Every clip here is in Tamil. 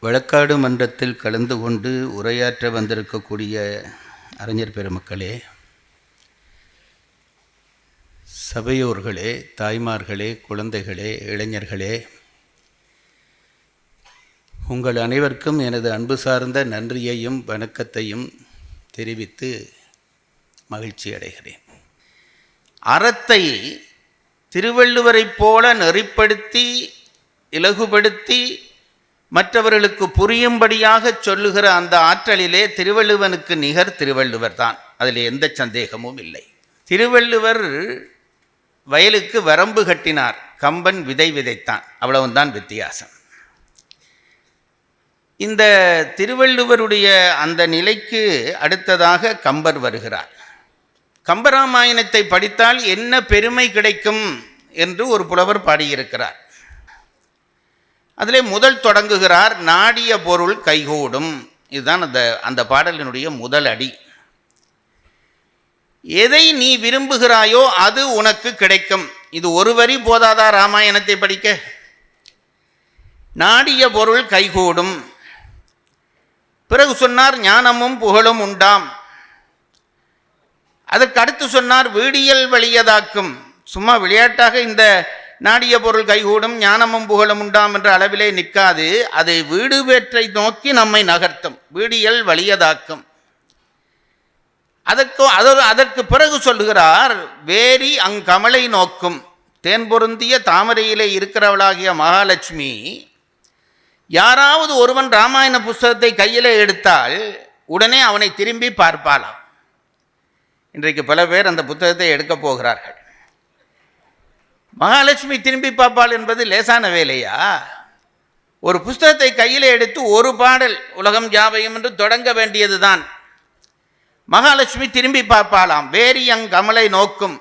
வழக்காடு மன்றத்தில் கலந்து கொண்டு உரையாற்ற வந்திருக்கக்கூடிய அறிஞர் பெருமக்களே, சபையோர்களே, தாய்மார்களே, குழந்தைகளே, இளைஞர்களே, உங்கள் அனைவருக்கும் எனது அன்பு சார்ந்த நன்றியையும் வணக்கத்தையும் தெரிவித்து மகிழ்ச்சி அடைகிறேன். அறத்தை திருவள்ளுவரைப் போல நெறிப்படுத்தி இலகுபடுத்தி மற்றவர்களுக்கு புரியும்படியாக சொல்லுகிற அந்த ஆற்றலிலே திருவள்ளுவனுக்கு நிகர் திருவள்ளுவர் தான். அதில் எந்த சந்தேகமும் இல்லை. திருவள்ளுவர் வயலுக்கு வரம்பு கட்டினார், கம்பன் விதை விதைத்தான். அவ்வளவுதான் வித்தியாசம். இந்த திருவள்ளுவருடைய அந்த நிலைக்கு அடுத்ததாக கம்பர் வருகிறார். கம்பராமாயணத்தை படித்தால் என்ன பெருமை கிடைக்கும் என்று ஒரு புலவர் பாடியிருக்கிறார். அதிலே முதல் தொடங்குகிறார், நாடிய பொருள் கைகூடும். இதுதான் அந்த பாடலினுடைய முதல் அடி. எதை நீ விரும்புகிறாயோ அது உனக்கு கிடைக்கும். இது ஒரு வரி போதாதா ராமாயணத்தை படிக்க? நாடிய பொருள் கைகூடும். பிறகு சொன்னார், ஞானமும் புகழும் உண்டாம். அதற்கு அடுத்து சொன்னார், வீடியல் வலியதாக்கும். சும்மா விளையாட்டாக இந்த நாடிய பொருள் கைகூடும், ஞானமும் புகழும் உண்டாம் என்ற அளவிலே நிற்காது. அதை வீடு வேற்றை நோக்கி நம்மை நகர்த்தும், வீடியல் வலியதாக்கும். அதற்கு பிறகு சொல்லுகிறார், வேரி அங்கமலை நோக்கும். தேன் பொருந்திய தாமரையிலே இருக்கிறவளாகிய மகாலட்சுமி யாராவது ஒருவன் ராமாயண புஸ்தகத்தை கையில் எடுத்தால் உடனே அவனை திரும்பி பார்ப்பாளாம். இன்றைக்கு பல பேர் அந்த புத்தகத்தை எடுக்கப் போகிறார்கள். மகாலட்சுமி திரும்பி பார்ப்பாள் என்பது லேசான வேலையா? ஒரு புஸ்தகத்தை கையில் எடுத்து ஒரு பாடல் உலகம் யாவையும் என்று தொடங்க வேண்டியதுதான். மகாலட்சுமி திரும்பி பார்ப்பாளாம், வேரி அங்கமலை நோக்கும்.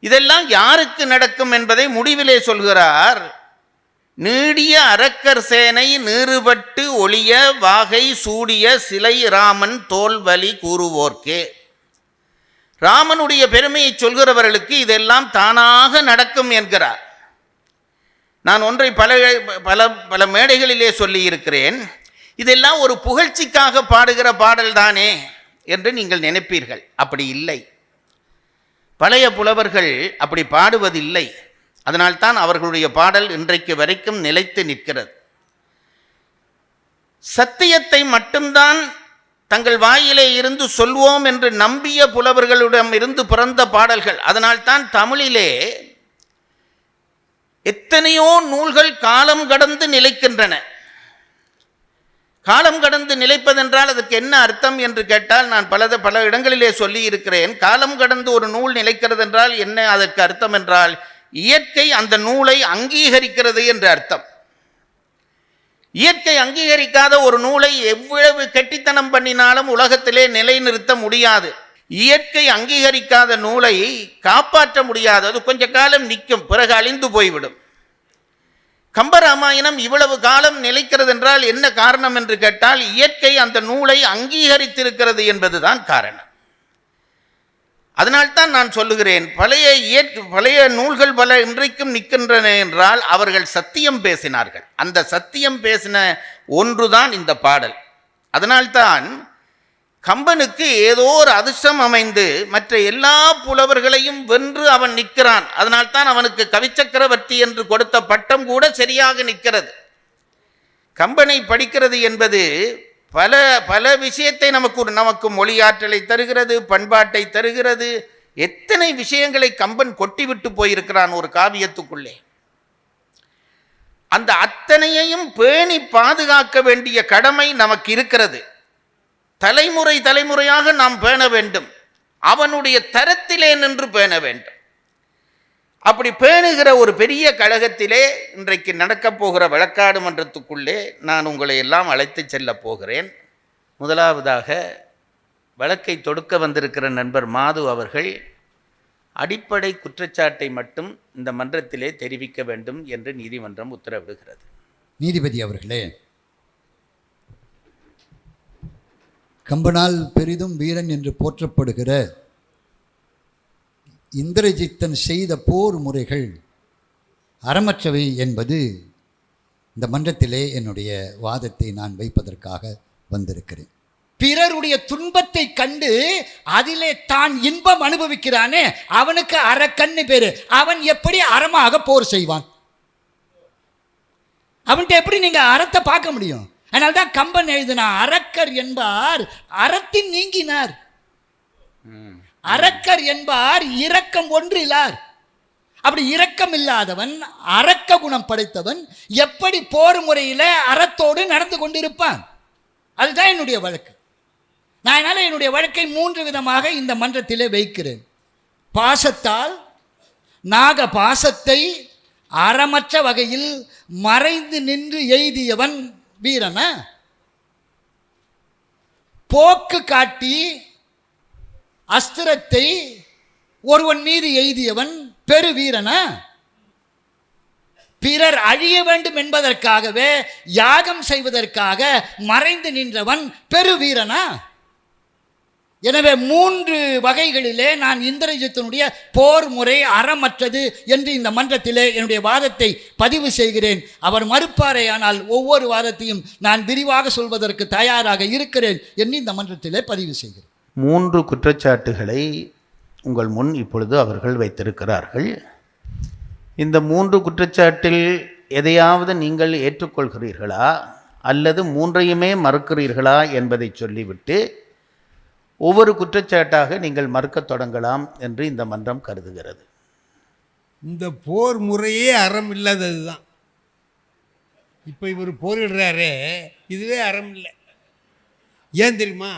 இதெல்லாம் யாருக்கு நடக்கும் என்பதை முடிவிலே சொல்கிறார். நீடிய அரக்கர் சேனை நீறுபட்டு ஒளிய வாகை சூடிய சிலை ராமன் தோல்வலி கூறுவோர்க்கே. ராமனுடைய பெருமையை சொல்கிறவர்களுக்கு இதெல்லாம் தானாக நடக்கும் என்கிறார். நான் ஒன்றை பல பல பல மேடைகளிலே சொல்லி இருக்கிறேன். இதெல்லாம் ஒரு புகழ்ச்சிக்காக பாடுகிற பாடல் தானே என்று நீங்கள் நினைப்பீர்கள். அப்படி இல்லை. பழைய புலவர்கள் அப்படி பாடுவதில்லை. அதனால்தான் அவர்களுடைய பாடல் இன்றைக்கு வரைக்கும் நிலைத்து நிற்கிறது. சத்தியத்தை மட்டும்தான் தங்கள் வாயிலே இருந்து சொல்வோம் என்று நம்பிய புலவர்களிடம் இருந்து பிறந்த பாடல்கள். அதனால்தான் தமிழிலே எத்தனையோ நூல்கள் காலம் கடந்து நிலைக்கின்றன. காலம் கடந்து நிலைப்பதென்றால் அதுக்கு என்ன அர்த்தம் என்று கேட்டால், நான் பல இடங்களிலே சொல்லி இருக்கிறேன். காலம் கடந்து ஒரு நூல் நிலைக்கிறது என்றால் என்ன அதற்கு அர்த்தம் என்றால், இயற்கை அந்த நூலை அங்கீகரிக்கிறது என்று அர்த்தம். இயற்கை அங்கீகரிக்காத ஒரு நூலை எவ்வளவு கெட்டித்தனம் பண்ணினாலும் உலகத்திலே நிலைநிறுத்த முடியாது. இயற்கை அங்கீகரிக்காத நூலை காப்பாற்ற முடியாது. அது கொஞ்ச காலம் நிற்கும், பிறகு அழிந்து போய்விடும். கம்பராமாயணம் இவ்வளவு காலம் நிலைக்கிறது என்றால் என்ன காரணம் என்று கேட்டால், இயற்கை அந்த நூலை அங்கீகரித்திருக்கிறது என்பதுதான் காரணம். அதனால்தான் நான் சொல்லுகிறேன், பழைய நூல்கள் பல இன்றைக்கும் நிற்கின்றன என்றால் அவர்கள் சத்தியம் பேசினார்கள். அந்த சத்தியம் பேசின ஒன்றுதான் இந்த பாடல். அதனால்தான் கம்பனுக்கு ஏதோ ஒரு அதிர்ஷ்டம் அமைந்து மற்ற எல்லா புலவர்களையும் வென்று அவன் நிற்கிறான். அதனால்தான் அவனுக்கு கவிச்சக்கரவர்த்தி என்று கொடுத்த பட்டம் கூட சரியாக நிற்கிறது. கம்பனை படிக்கிறது என்பது பல விஷயத்தை நமக்கு மொழியாற்றலை தருகிறது, பண்பாட்டை தருகிறது. எத்தனை விஷயங்களை கம்பன் கொட்டிவிட்டு போயிருக்கிறான் ஒரு காவியத்துக்குள்ளே. அந்த அத்தனையையும் பேணி பாதுகாக்க வேண்டிய கடமை நமக்கு இருக்கிறது. தலைமுறையாக நாம் பேண வேண்டும். அவனுடைய தரத்திலே நின்று பேண வேண்டும். அப்படி பேணுகிற ஒரு பெரிய கழகத்திலே இன்றைக்கு நடக்கப் போகிற வழக்காடு மன்றத்துக்குள்ளே நான் உங்களை எல்லாம் அழைத்து செல்ல போகிறேன். முதலாவதாக வழக்கை தொடுக்க வந்திருக்கிற நண்பர் மாது அவர்கள் அடிப்படை குற்றச்சாட்டை மட்டும் இந்த மன்றத்திலே தெரிவிக்க வேண்டும் என்று நீதிமன்றம் உத்தரவிடுகிறது. நீதிபதி அவர்களே, கம்பனால் பெரிதும் வீரன் என்று போற்றப்படுகிற இந்திரஜித்தன் செய்த போர் முறைகள் அறமற்றவை என்பது இந்த மன்றத்திலே என்னுடைய வாதத்தை நான் வைப்பதற்காக வந்திருக்கிறேன். பிறருடைய துன்பத்தை கண்டு அதிலே தான் இன்பம் அனுபவிக்கிறானே அவனுக்கு அரக்கன்னு பேரு. அவன் எப்படி அறமாக போர் செய்வான்? அவன்கிட்ட எப்படி நீங்க அறத்தை பார்க்க முடியும்? அதனால்தான் கம்பன் எழுதினா, அரக்கர் என்பார் அறத்தின் நீங்கினார், அரக்கர் என்பார் இரக்கம் ஒன்றிலார். அப்படி இரக்கம் இல்லாதவன், அரக்க குணம் படைத்தவன் எப்படி போர் முறையில அறத்தோடு நடந்து கொண்டிருப்பான்? அதுதான் என்னுடைய வழக்கு. நான் அதனால என்னுடைய வழக்கை 3 விதமாக இந்த மன்றத்திலே வைக்கிறேன். பாசத்தால் நாக பாசத்தை அறமற்ற வகையில் மறைந்து நின்று எய்தியவன் வீரனா? போக்கு காட்டி அஸ்திரத்தை ஒருவன் மீது எய்தியவன் பெரு வீரனா? பிறர் அழிய வேண்டும் என்பதற்காகவே யாகம் செய்வதற்காக மறைந்து நின்றவன் பெரு வீரனா? எனவே 3 வகைகளிலே நான் இந்திரஜித்தினுடைய போர் முறை அறமற்றது என்று இந்த மன்றத்திலே என்னுடைய வாதத்தை பதிவு செய்கிறேன். அவர் மறுப்பாரேயானால் ஒவ்வொரு வாதத்தையும் நான் விரிவாக சொல்வதற்கு தயாராக இருக்கிறேன் என்று இந்த மன்றத்திலே பதிவு செய்கிறேன். 3 குற்றச்சாட்டுகளை உங்கள் முன் இப்பொழுது அவர்கள் வைத்திருக்கிறார்கள். இந்த 3 குற்றச்சாட்டில் எதையாவது நீங்கள் ஏற்றுக்கொள்கிறீர்களா அல்லது 3ஐயுமே மறுக்கிறீர்களா என்பதை சொல்லிவிட்டு ஒவ்வொரு குற்றச்சாட்டாக நீங்கள் மறுக்கத் தொடங்கலாம் என்று இந்த மன்றம் கருதுகிறது. இந்த போர் முறையே அறம் இல்லாதது தான். இப்போ இவர் போரிடுறாரே, இதுவே அறம் இல்லை. ஏன் தெரியுமா?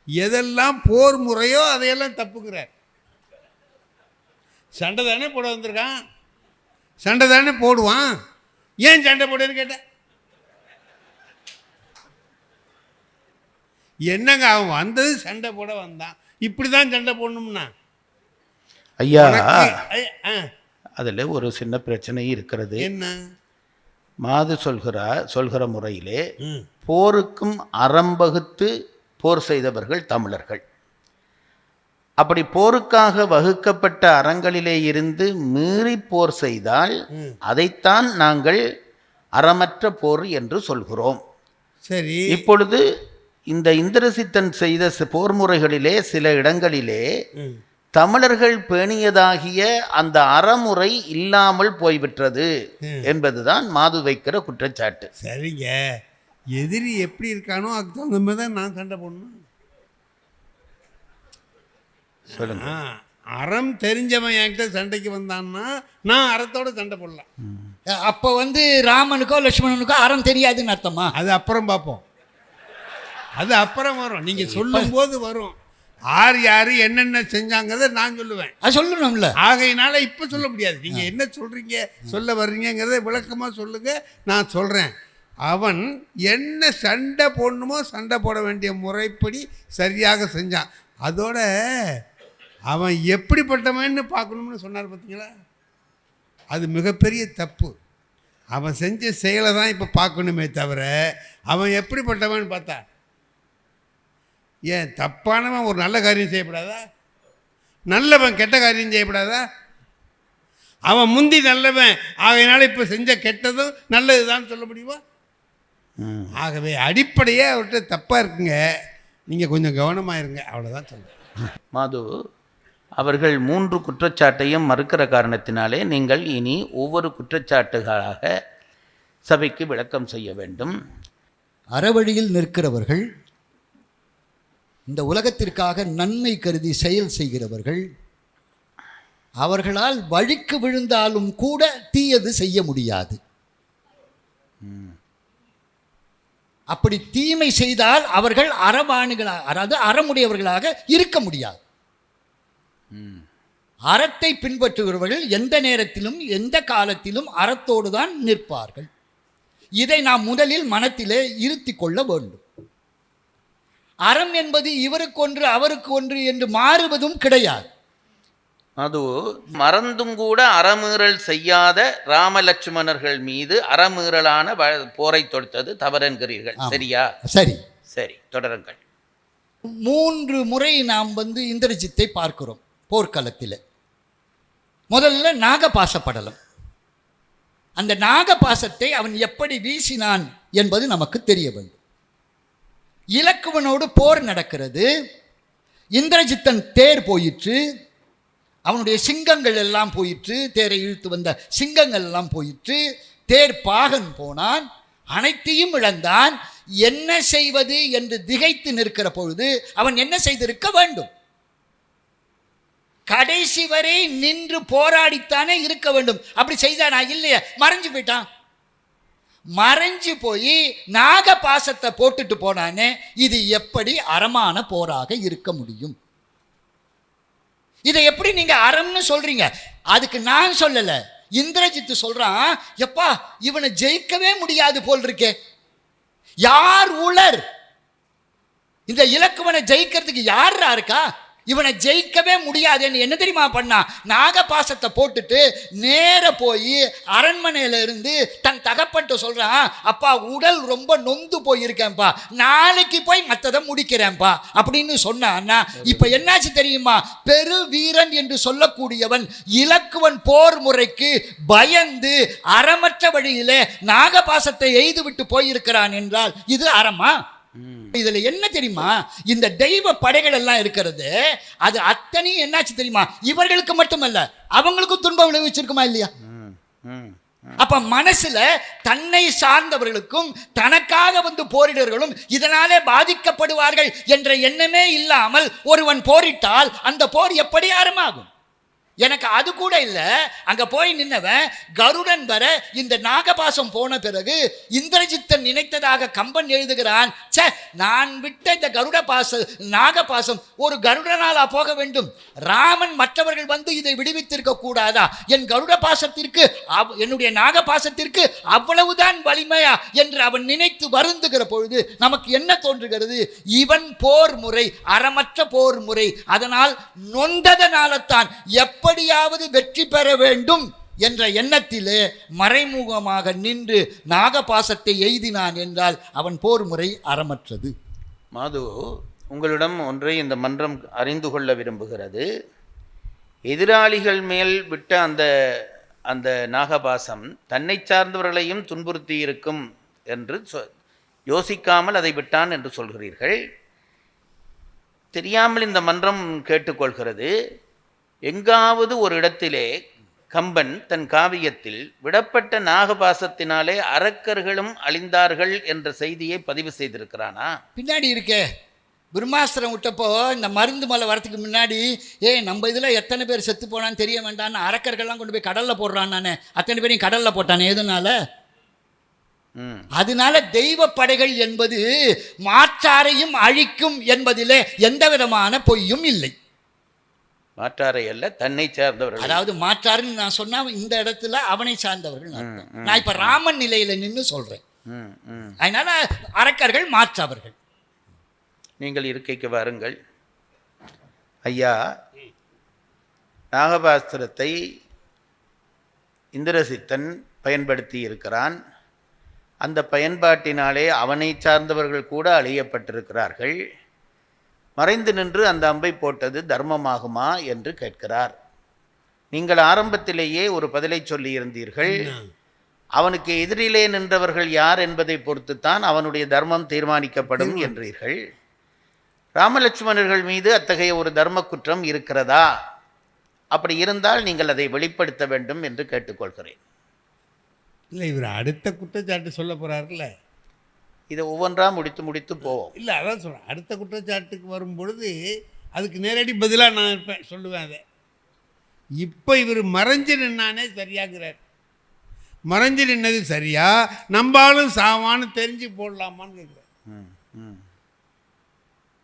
எதெல்லாம் போர் முறையோ அதையெல்லாம் தப்புக்கிறார். சண்டை தானே போட வந்திருக்கான், சண்டை தானே போடுவான். ஏன் சண்டை போடுன்னு கேட்டேன். என்னங்க அவன் வந்தது சண்டை போட வந்தான், இப்படி தான் சண்டை போடணும்னா? ஐயா, அதில் ஒரு சின்ன பிரச்சனை இருக்கிறது. என்ன? மாது சொல்கிற முறையிலே போருக்கும் அறம் வகுத்து போர் செய்தவர்கள் தமிழர்கள். அப்படி போருக்காக வகுக்கப்பட்ட அறங்களிலே இருந்து மீறி போர் செய்தால் அதைத்தான் நாங்கள் அறமற்ற போர் என்று சொல்கிறோம். சரி, இப்பொழுது இந்த இந்திரசித்தன் செய்த போர் முறைகளிலே சில இடங்களிலே தமிழர்கள் பேணியதாகிய அந்த அறமுறை இல்லாமல் போய்விட்டது என்பதுதான் மாது வைக்கிற குற்றச்சாட்டு. சரிங்க, எதிரி எப்படி இருக்கானோ அதுக்கு தகுந்த மாதிரி தான் நான் சண்டை போடணும். சொல்லுங்க. அறம் தெரிஞ்சவன் என்கிட்ட சண்டைக்கு வந்தான்னா நான் அறத்தோட சண்டை போடலாம். அப்போ ராமனுக்கோ லட்சுமணனுக்கோ அறம் தெரியாதுன்னு அர்த்தமா? அது அப்புறம் பார்ப்போம், அது அப்புறம் வரும். நீங்கள் சொல்லும் போது வரும். யார் என்னென்ன செஞ்சாங்கிறத நான் சொல்லுவேன். அது சொல்லணும்ல. ஆகையினால இப்போ சொல்ல முடியாது. நீங்கள் என்ன சொல்கிறீங்க, சொல்ல வர்றீங்கிறத விளக்கமாக சொல்லுங்கள், நான் சொல்கிறேன். அவன் என்ன சண்டை போடணுமோ சண்டை போட வேண்டிய முறைப்படி சரியாக செஞ்சான். அதோட அவன் எப்படிப்பட்டவன்னு பார்க்கணும்னு சொன்னார் பார்த்தீங்களா? அது மிகப்பெரிய தப்பு. அவன் செஞ்ச செயலை தான் இப்போ பார்க்கணுமே தவிர அவன் எப்படிப்பட்டவன் பார்த்தா. ஏன் தப்பானவன் ஒரு நல்ல காரியம் செய்யப்படாதா? நல்லவன் கெட்ட காரியம் செய்யப்படாதா? அவன் முந்தி நல்லவன், ஆகையினால இப்போ செஞ்ச கெட்டதும் நல்லது தான் சொல்ல முடியுமா? ஆகவே அடிப்படையே அவர்கிட்ட தப்பாக இருக்குங்க, நீங்கள் கொஞ்சம் கவனமாக இருங்க, அவ்வளோதான் சொல்லுங்கள். மாது அவர்கள் 3 குற்றச்சாட்டையும் மறுக்கிற காரணத்தினாலே நீங்கள் இனி ஒவ்வொரு குற்றச்சாட்டுகளாக சபைக்கு விளக்கம் செய்ய வேண்டும். அறவழியில் நிற்கிறவர்கள், இந்த உலகத்திற்காக நன்மை கருதி செயல் செய்கிறவர்கள், அவர்களால் வழிக்கு விழுந்தாலும் கூட தீயது செய்ய முடியாது. அப்படி தீமை செய்தால் அவர்கள் அறவாணிகளாக, அதாவது அறமுடையவர்களாக இருக்க முடியாது. அறத்தை பின்பற்றுகிறவர்கள் எந்த நேரத்திலும் எந்த காலத்திலும் அறத்தோடு தான் நிற்பார்கள். இதை நாம் முதலில் மனத்திலே இருத்தி கொள்ள வேண்டும். அறம் என்பது இவருக்கு ஒன்று அவருக்கு ஒன்று என்று மாறுவதும் கிடையாது. அது மறந்தும் கூட அறமீறல் செய்யாத ராமலட்சுமணர்கள் மீது அறமீறலான போரை தொடுத்தது தவறென்கிறீர்கள், சரியா? சரி சரி, தொடருங்கள். 3 முறை நாம் இந்திரஜித்தை பார்க்கிறோம் போர்க்களத்தில். முதல்ல நாகபாச படலம். அந்த நாகபாசத்தை அவன் எப்படி வீசினான் என்பது நமக்கு தெரிய வேண்டும். இலக்குவனோடு போர் நடக்கிறது. இந்திரஜித்தன் தேர் போயிற்று, அவனுடைய சிங்கங்கள் எல்லாம் போயிற்று, தேரை இழுத்து வந்த சிங்கங்கள் எல்லாம் போயிற்று, தேர் பாகன் போனான், அனைத்தையும் இழந்தான். என்ன செய்வது என்று திகைத்து நிற்கிற பொழுது அவன் என்ன செய்திருக்க வேண்டும்? கடைசி வரை நின்று போராடித்தானே இருக்க வேண்டும். அப்படி செய்தானா? இல்லையா, மறைஞ்சு போயிட்டான். மறைஞ்சு போய் நாகபாசத்தை போட்டுட்டு போனானே, இது எப்படி அறமான போராக இருக்க முடியும்? இதை எப்படி நீங்க அறம்னு சொல்றீங்க? அதுக்கு நான் சொல்லல, இந்திரஜித்து சொல்றான், எப்பா இவனை ஜெயிக்கவே முடியாது போல் இருக்கே. யார் உளர்? இந்த இலக்குவனை ஜெயிக்கிறதுக்கு யாரா இருக்கா? இவனை ஜெயிக்கவே முடியாதுன்னு என்ன தெரியுமா பண்ணா? நாகபாசத்தை போட்டுட்டு நேர போய் அரண்மனையில இருந்து தன் தகப்பன்ட்டு சொல்றான், அப்பா உடல் ரொம்ப நொந்து போயிருக்கேன்ப்பா, நாளைக்கு போய் மற்றதை முடிக்கிறேன்ப்பா அப்படின்னு சொன்னான்னா, இப்ப என்னாச்சு தெரியுமா? பெரு வீரன் என்று சொல்லக்கூடியவன் இலக்குவன் போர் முறைக்கு பயந்து அறமற்ற வழியிலே நாகபாசத்தை எய்து விட்டு போயிருக்கிறான் என்றால் இது அறமா? இதுல என்ன தெரியுமா? இந்த தெய்வ படைகள் எல்லாம் இருக்கிறது, அது அத்தனையும் என்னாச்சு தெரியுமா? இவர்களுக்கு மட்டுமல்ல, அவங்களுக்கும் துன்பம் விளைவிச்சிருக்குமா இல்லையா? அப்ப மனசுல தன்னை சார்ந்தவர்களுக்கும் தனக்காக வந்து போரிடர்களும் இதனாலே பாதிக்கப்படுவார்கள் என்ற எண்ணமே இல்லாமல் ஒருவன் போரிட்டால் அந்த போர் எப்படி ஆரம்பமாகும்? எனக்கு அது கூட இல்லை. அங்க போய் நின்னவன் கருடன் வர இந்த நாகபாசம் போன பிறகு இந்திரஜித்தன் நினைத்ததாக கம்பன் எழுதுகிறான், சே நான் விட்ட இந்த நாகபாசம் ஒரு கருடனாலா போக வேண்டும்? ராமன் மற்றவர்கள் வந்து இதை விடுவித்திருக்க கூடாதா? என் கருட பாசத்திற்கு என்னுடைய நாகபாசத்திற்கு அவ்வளவுதான் வலிமையா என்று அவன் நினைத்து வருந்துகிற பொழுது நமக்கு என்ன தோன்றுகிறது? இவன் போர் முறை அறமற்ற போர் முறை, அதனால் நொந்ததனால்தான் எப்படியாவது வெற்றி பெற வேண்டும் என்ற எண்ணத்திலே மறைமுகமாக நின்று நாகபாசத்தை எய்தினான் என்றால் அவன் போர் முறை அறமற்றது. மாது, உங்களிடம் ஒன்றை இந்த மன்றம் அறிந்து கொள்ள விரும்புகிறது. எதிராளிகள் மேல் விட்ட அந்த நாகபாசம் தன்னை சார்ந்தவர்களையும் துன்புறுத்தி இருக்கும் என்று யோசிக்காமல் அதை விட்டான் என்று சொல்கிறீர்கள். தெரியாமல் இந்த மன்றம் கேட்டுக்கொள்கிறது, எங்காவது ஒரு இடத்திலே கம்பன் தன் காவியத்தில் விடப்பட்ட நாகபாசத்தினாலே அரக்கர்களும் அழிந்தார்கள் என்ற செய்தியை பதிவு செய்திருக்கிறானா? பின்னாடி இருக்கே, பிரம்மாஸ்திரம் விட்டப்போ இந்த மருந்து மலை வரத்துக்கு முன்னாடி, நம்ம இதில் எத்தனை பேர் செத்து போனான்னு தெரிய வேண்டான்னு அரக்கர்கள்லாம் கொண்டு போய் கடலில் போடுறான். நானே அத்தனை பேரையும் கடலில் போட்டானே, எதுனால? அதனால தெய்வ படைகள் என்பது மாற்றாரையும் அழிக்கும் என்பதிலே எந்த விதமான பொய்யும் இல்லை. மாற்றாரை அல்ல, தன்னை சார்ந்தவர்கள். அதாவது மாற்றாருன்னு நான் சொன்னா இந்த இடத்துல அவனை சார்ந்தவர்கள். நான் இப்ப ராமன் நிலையில நின்று சொல்றேன். அதனால அரக்கர்கள் மாற்றவர்கள். நீங்கள் இருக்கைக்கு வாருங்கள். ஐயா, நாகபாஸ்திரத்தை இந்திரசித்தன் பயன்படுத்தி இருக்கிறான். அந்த பயன்பாட்டினாலே அவனை சார்ந்தவர்கள் கூட அழியப்பட்டிருக்கிறார்கள். மறைந்து நின்று அந்த அம்பை போட்டது தர்மமாகுமா என்று கேட்கிறார். நீங்கள் ஆரம்பத்திலேயே ஒரு பதிலை சொல்லியிருந்தீர்கள். அவனுக்கு எதிரிலே நின்றவர்கள் யார் என்பதை பொறுத்துத்தான் அவனுடைய தர்மம் தீர்மானிக்கப்படும் என்றீர்கள். ராமலட்சுமணர்கள் மீது அத்தகைய ஒரு தர்ம குற்றம் இருக்கிறதா? அப்படி இருந்தால் நீங்கள் அதை வெளிப்படுத்த வேண்டும் என்று கேட்டுக்கொள்கிறேன். இல்லை, இவர் அடுத்த குற்றச்சாட்டு சொல்ல போகிறார்ல, இதை ஒவ்வொன்றா முடித்து போவோம். இல்லை, அதான் சொல்கிறேன், அடுத்த குற்றச்சாட்டுக்கு வரும் பொழுது அதுக்கு நேரடி பதிலாக நான் இருப்பேன், சொல்லுவேன் அதை. இப்போ இவர் மறைஞ்சு நின்னானே சரியாகிறார். மறைஞ்சு நின்னது சரியா, நம்பாலும் சாவான்னு தெரிஞ்சு போடலாமான்னு கேட்குறார்.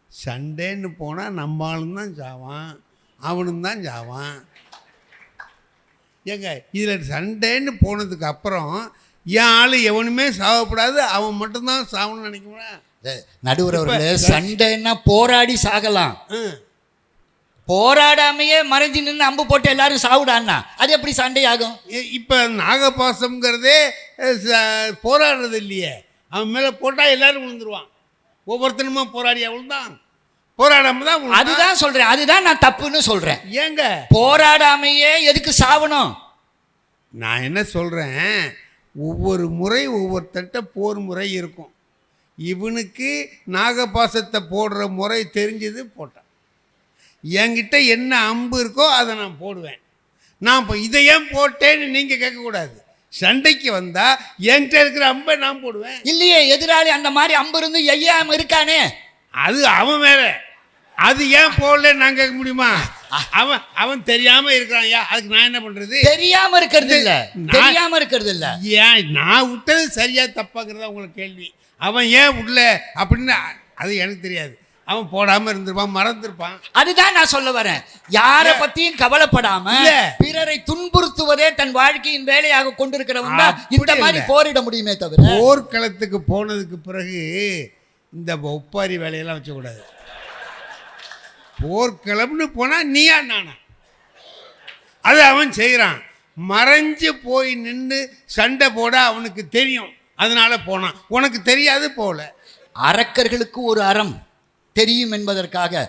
சண்டேன்னு போனால் நம்பாலும் தான் சாவான், அவனும் தான் சாவான். ஏங்க, இதில் சண்டேன்னு போனதுக்கு அப்புறம் என் ஆள் எவனுமே சாகக்கூடாது, அவன் மட்டும்தான் சாகணும்னு நினைக்கிறேன். நடுவர் அவர்களே, சண்டைன்னா போராடி சாகலாம், போராடாமையே மறைஞ்சு நின்று அம்பு போட்டு எல்லாரும் சாவுடான்னா அது எப்படி சண்டை ஆகும்? இப்போ நாகபாசம்ங்கிறதே போராடுறது இல்லையே, அவன் மேலே போட்டால் எல்லாரும் விழுந்துருவான். ஒவ்வொருத்தனுமா போராடி அவள்தான், போராடாம தான். அதுதான் சொல்றேன், அதுதான் நான் தப்புன்னு சொல்றேன். ஏங்க போராடாமையே எதுக்கு சாவணும்? நான் என்ன சொல்கிறேன், ஒவ்வொரு முறை ஒவ்வொருத்தட்ட போர் முறை இருக்கும். இவனுக்கு நாகபாசத்தை போடுற முறை தெரிஞ்சது போட்டான். என்கிட்ட என்ன அம்பு இருக்கோ அதை நான் போடுவேன். நான் இப்போ இதை ஏன் போட்டேன்னு நீங்கள் கேட்கக்கூடாது. சண்டைக்கு வந்தால் என்கிட்ட இருக்கிற அம்பை நான் போடுவேன். இல்லையே, எதிராளி அந்த மாதிரி அம்பு இருந்து எய்யாம இருக்கானே, அது அவன் மேலே. அது ஏன் போடல நான் கேட்க முடியுமா? அவன் தெரியாம இருக்கிறான். அதுக்கு நான் என்ன பண்றது? தெரியாம இருக்கிறது இல்ல, தெரியாம இருக்கிறது இல்ல. ஏன் நான் விட்டது சரியா தப்பாங்கிறதா உங்களுக்கு கேள்வி. அவன் ஏன் விடல அப்படின்னு அது எனக்கு தெரியாது. அவன் போடாம இருந்திருப்பான், மறந்துருப்பான். அதுதான் நான் சொல்ல வரேன். யார பத்தியும் கவலைப்படாம பிறரை துன்புறுத்துவதே தன் வாழ்க்கையின் வேலையாக கொண்டிருக்கிறவன் தான் இந்த மாதிரி போரிட முடியுமே தவிர. போர்க்களத்துக்கு போனதுக்கு பிறகு இந்த ஒப்பாரி வேலையெல்லாம் வச்சக்கூடாது. போர்க்களம்னு போனா நீயா நானா, அது அவன் செய்கிறான். மறைஞ்சு போய் நின்று சண்டை போட அவனுக்கு தெரியும், அதனால போனான். உனக்கு தெரியாது, போல. அரக்கர்களுக்கு ஒரு அறம் தெரியும் என்பதற்காக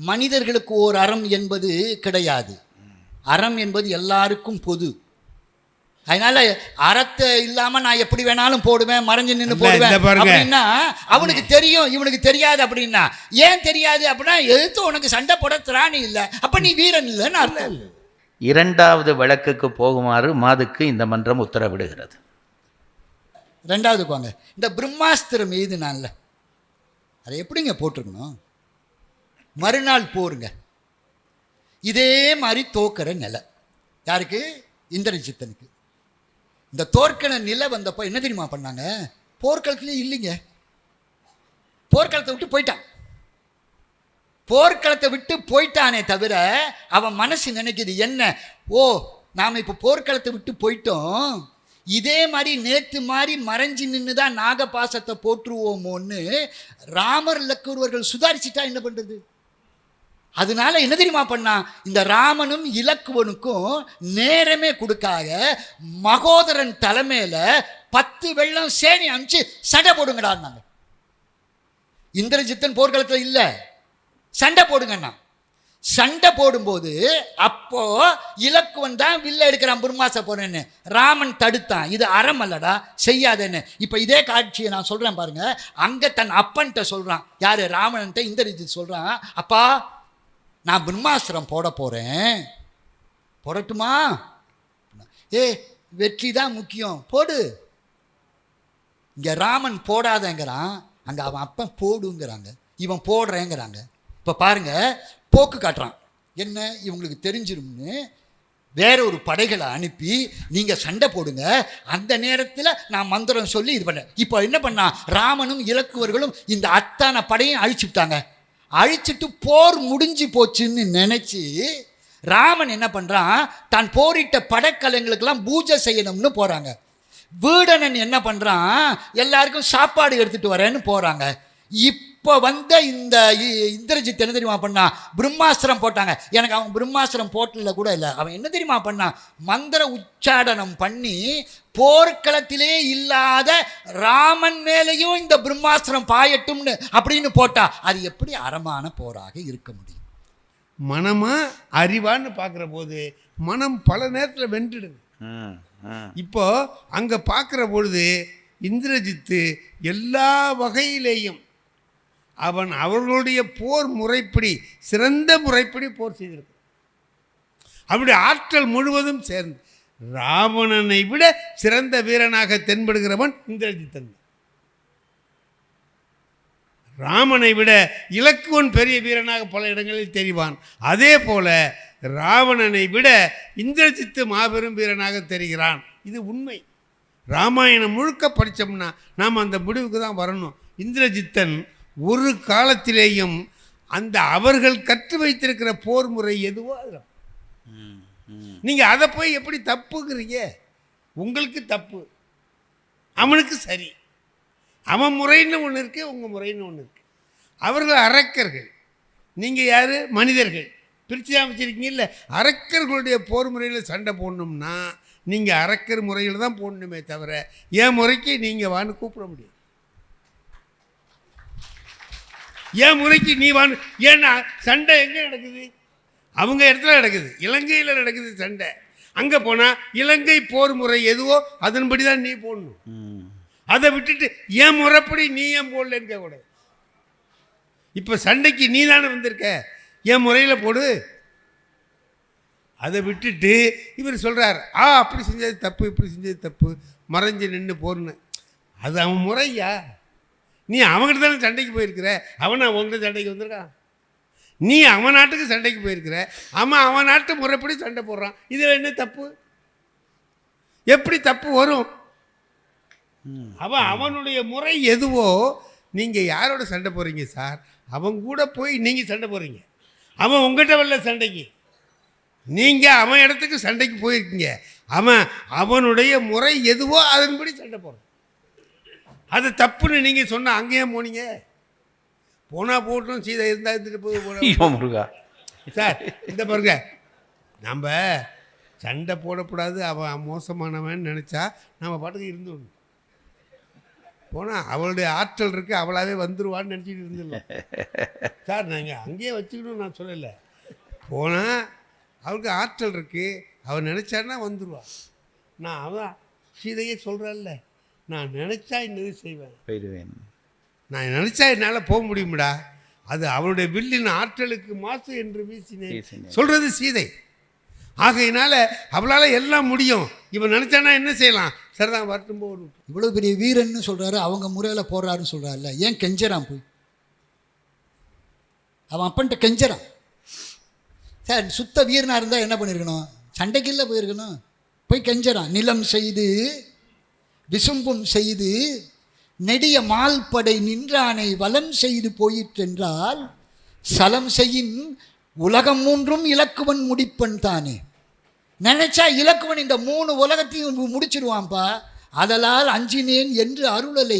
மனிதர்களுக்கு ஒரு அறம் என்பது கிடையாது. அறம் என்பது எல்லாருக்கும் பொது. அதனால அறத்தை இல்லாம நான் எப்படி வேணாலும் போடுவேன், மறைஞ்சு நின்று போடுவேன் அப்படின்னா அவனுக்கு தெரியும், இவனுக்கு தெரியாது. அப்படின்னா ஏன் தெரியாது அப்படின்னா, எதிர்த்து உனக்கு சண்டை போட திராணி இல்லை, அப்ப நீ வீரன் இல்லைன்னு அர்த்தம். இரண்டாவது வழக்குக்கு போகுமாறு மாதுக்கு இந்த மன்றம் உத்தரவிடுகிறது. ரெண்டாவது போங்க. இந்த பிரம்மாஸ்திரம் எய்துனான்ல, அதை எப்படிங்க போட்டிருக்கணும்? மறுநாள் போருங்க. இதே மாதிரி தோக்கிற நிலை யாருக்கு? இந்திரஜித்தனுக்கு. இந்த தோற்கன நிலை வந்தப்போ என்ன தெரியுமா பண்ணாங்க? போர்க்களத்துலேயே இல்லைங்க, போர்க்களத்தை விட்டு போயிட்டான். போர்க்களத்தை விட்டு போயிட்டானே தவிர அவன் மனசு நினைக்குது என்ன, ஓ நாம் இப்போ போர்க்களத்தை விட்டு போயிட்டோம், இதே மாதிரி நேற்று மாதிரி மறைஞ்சு நின்று தான் நாகபாசத்தை போற்றுவோமோன்னு ராமர் லக்குவர்கள் சுதாரிச்சுட்டா என்ன பண்ணுறது? அதனால என்ன தெரியுமா பண்ணா, இந்த ராமனும் இலக்குவனுக்கும் நேரமே கொடுக்காக மகோதரன் தலைமையில 10 வெள்ளம் சேனை அனுப்பிச்சு சண்டை போடுங்கடான்னாங்க. இந்திரஜித்தன் போர்க்களத்தில் இல்லை, சண்டை போடுங்கண்ணா. சண்டை போடும்போது அப்போ இலக்குவன் தான் வில்ல எடுக்கிறான், பிரம்மாச போறேன்னு. ராமன் தடுத்தான், இது அறம் அல்லடா, செய்யாதேன்னு. இப்போ இதே காட்சியை நான் சொல்றேன் பாருங்க. அங்க தன் அப்பன்ட்ட சொல்றான், யாரு? ராமன்ட்ட இந்திரஜித் சொல்றான், அப்பா நான் பிரம்மாஸ்திரம் போட போறேன், போடட்டுமா? ஏ வெற்றி தான் முக்கியம், போடு. இங்க ராமன் போடாதங்கிறான், அங்க அவன் அப்பன் போடுங்கிறாங்க, இவன் போடுறேங்கிறாங்க. இப்போ பாருங்க, போக்கு காட்டுறான். என்ன, இவங்களுக்கு தெரிஞ்சிரும்னு வேற ஒரு படைகளை அனுப்பி நீங்கள் சண்டை போடுங்க, அந்த நேரத்தில் நான் மந்திரம் சொல்லி இது பண்ணேன். இப்போ என்ன பண்ணா, ராமனும் இலக்குவர்களும் இந்த அத்தான படையும் அழிச்சுட்டாங்க. அழிச்சிட்டு போர் முடிஞ்சு போச்சுன்னு நினச்சி ராமன் என்ன பண்ணுறான், தான் போரிட்ட படைக்கலங்களுக்கெல்லாம் பூஜை செய்யணும்னு போகிறாங்க. வீடனன் என்ன பண்ணுறான், எல்லாருக்கும் சாப்பாடு எடுத்துகிட்டு வரேன்னு போகிறாங்க. இப்போ வந்த இந்த இந்திரஜித் என்ன தெரியுமா பண்ணா, பிரம்மாஸ்திரம் போட்டாங்க. எனக்கு அவன் பிரம்மாஸ்திரம் போட்டல கூட இல்லை, அவன் என்ன தெரியுமா பண்ணா, மந்திர உச்சாடனம் பண்ணி போர்க்களத்திலே இல்லாத ராமன் மேலேயும் இந்த பிரம்மாஸ்திரம் பாயட்டும்னு அப்படின்னு போட்டா அது எப்படி அறமான போராக இருக்க முடியும்? மனமா அறிவான்னு பார்க்குற போது மனம் பல நேரத்தில் வென்றுடுது. இப்போ அங்கே பார்க்குற பொழுது இந்திரஜித்து எல்லா வகையிலேயும் அவன் அவர்களுடைய போர் முறைப்படி, சிறந்த முறைப்படி போர் செய்திருக்க. அவருடைய ஆற்றல் முழுவதும் சேர்ந்து ராவணனை விட சிறந்த வீரனாக தென்படுகிறவன் இந்திரஜித்தன். ராமனை விட இலக்குவன் பெரிய வீரனாக பல இடங்களில் தெரிவான். அதே போல ராவணனை விட இந்திரஜித்து மாபெரும் வீரனாக தெரிகிறான். இது உண்மை. ராமாயணம் முழுக்க படித்தோம்னா நாம் அந்த முடிவுக்கு தான் வரணும். இந்திரஜித்தன் ஒரு காலத்திலேயும் அந்த அவர்கள் கற்று வைத்திருக்கிற போர் முறை எதுவோ அதில் நீங்கள் அதை போய் எப்படி தப்புங்கிறீங்க? உங்களுக்கு தப்பு, அவனுக்கு சரி. அவன் முறைன்னு ஒன்று இருக்குது, உங்கள் முறைன்னு ஒன்று இருக்குது. அவர்கள் அரக்கர்கள், நீங்கள் யார்? மனிதர்கள். பிரித்து தான் வச்சுருக்கீங்க இல்லை? அரக்கர்களுடைய போர் முறையில் சண்டை போடணும்னா நீங்கள் அரக்கர் முறையில் தான் போடணுமே தவிர என் முறைக்கு நீங்கள் வான்னு கூப்பிட முடியாது. என் முறைக்கு நீ வான்னு. ஏன்னா சண்டை எங்கே நடக்குது? அவங்க இடத்துல நடக்குது, இலங்கையில் நடக்குது சண்டை. அங்கே போனால் இலங்கை போர் முறை எதுவோ அதன்படி தான் நீ போடணும். அதை விட்டுட்டு ஏன் முறைப்படி நீ ஏன் போடலன்னு கேட்கக்கூடாது. இப்போ சண்டைக்கு நீ தானே வந்திருக்க, என் முறையில் போடு. அதை விட்டுட்டு இவர் சொல்கிறார், அப்படி செஞ்சது தப்பு, இப்படி செஞ்சது தப்பு, மறைஞ்சு நின்று போர்னு. அது அவன் முறையா? நீ அவங்ககிட்ட தானே சண்டைக்கு போயிருக்கிற, அவன் அவங்ககிட்ட சண்டைக்கு வந்திருக்கான். நீ அவன் நாட்டுக்கு சண்டைக்கு போயிருக்கிற, அவன் நாட்டு முறைப்படி சண்டை போடுறான். இதில் என்ன தப்பு? எப்படி தப்பு வரும்? அவனுடைய முறை எதுவோ, நீங்கள் யாரோட சண்டை போடுறீங்க சார்? அவன் கூட போய் நீங்கள் சண்டை போடுறீங்க. அவன் உங்கள்கிட்ட வரல சண்டைக்கு, நீங்கள் அவன் இடத்துக்கு சண்டைக்கு போயிருக்கீங்க. அவனுடைய முறை எதுவோ அதன்படி சண்டை போடுறான். அது தப்புன்னு நீங்கள் சொன்ன அங்கேயே போனீங்க. போனால் போட்டோம், சீதை இருந்தால் இருந்துட்டு போகுது சார். இந்த பாருங்க, நம்ம சண்டை போடக்கூடாது, அவன் மோசமானவன் நினச்சா நம்ம பாட்டுக்கு இருந்துடணும். போனால் அவளுடைய ஆற்றல் இருக்குது, அவளாவே வந்துடுவான்னு நினச்சிட்டு இருந்துடலாம் சார். நாங்கள் அங்கேயே வச்சுக்கணும்னு நான் சொல்லலை. போனால் அவளுக்கு ஆற்றல் இருக்குது, அவன் நினச்சான்னா வந்துடுவான். நான் அவன் சீதையே சொல்கிறான்ல, நான் நினச்சா இன்னது செய்வேன், போயிடுவேன். நான் நினச்சா என்னால் போக முடியும்டா. அது அவளுடைய வில்லின் ஆற்றலுக்கு மாசு என்று வீசினேன் சொல்கிறது சீதை. ஆகையினால அவளால் எல்லாம் முடியும். இவன் நினச்சானா என்ன செய்யலாம்? சரிதான், வரட்டும் போகணும். இவ்வளோ பெரிய வீரன்னு சொல்கிறாரு, அவங்க முறையில் போடுறாருன்னு சொல்கிறாருல்ல, ஏன் கெஞ்சறான்? போய் அவன் அப்பன்ட்ட கெஞ்சறான். சார், சுத்த வீரனாக இருந்தால் என்ன பண்ணியிருக்கணும்? சண்டைக்குள்ள போயிருக்கணும். போய் கெஞ்சறான். நிலம் செய்து விசும்பும் செய்து நெடிய மால்படை நின்றானை வலம் செய்து போயிற்றென்றால் சலம் செய்யின் உலகம் மூன்றும் இலக்குவன் முடிப்பன் தானே. நினைச்சா இலக்குவன் இந்த 3 உலகத்தையும் முடிச்சிருவான்ப்பா. அதலால் அஞ்சினேன் என்று அருளலை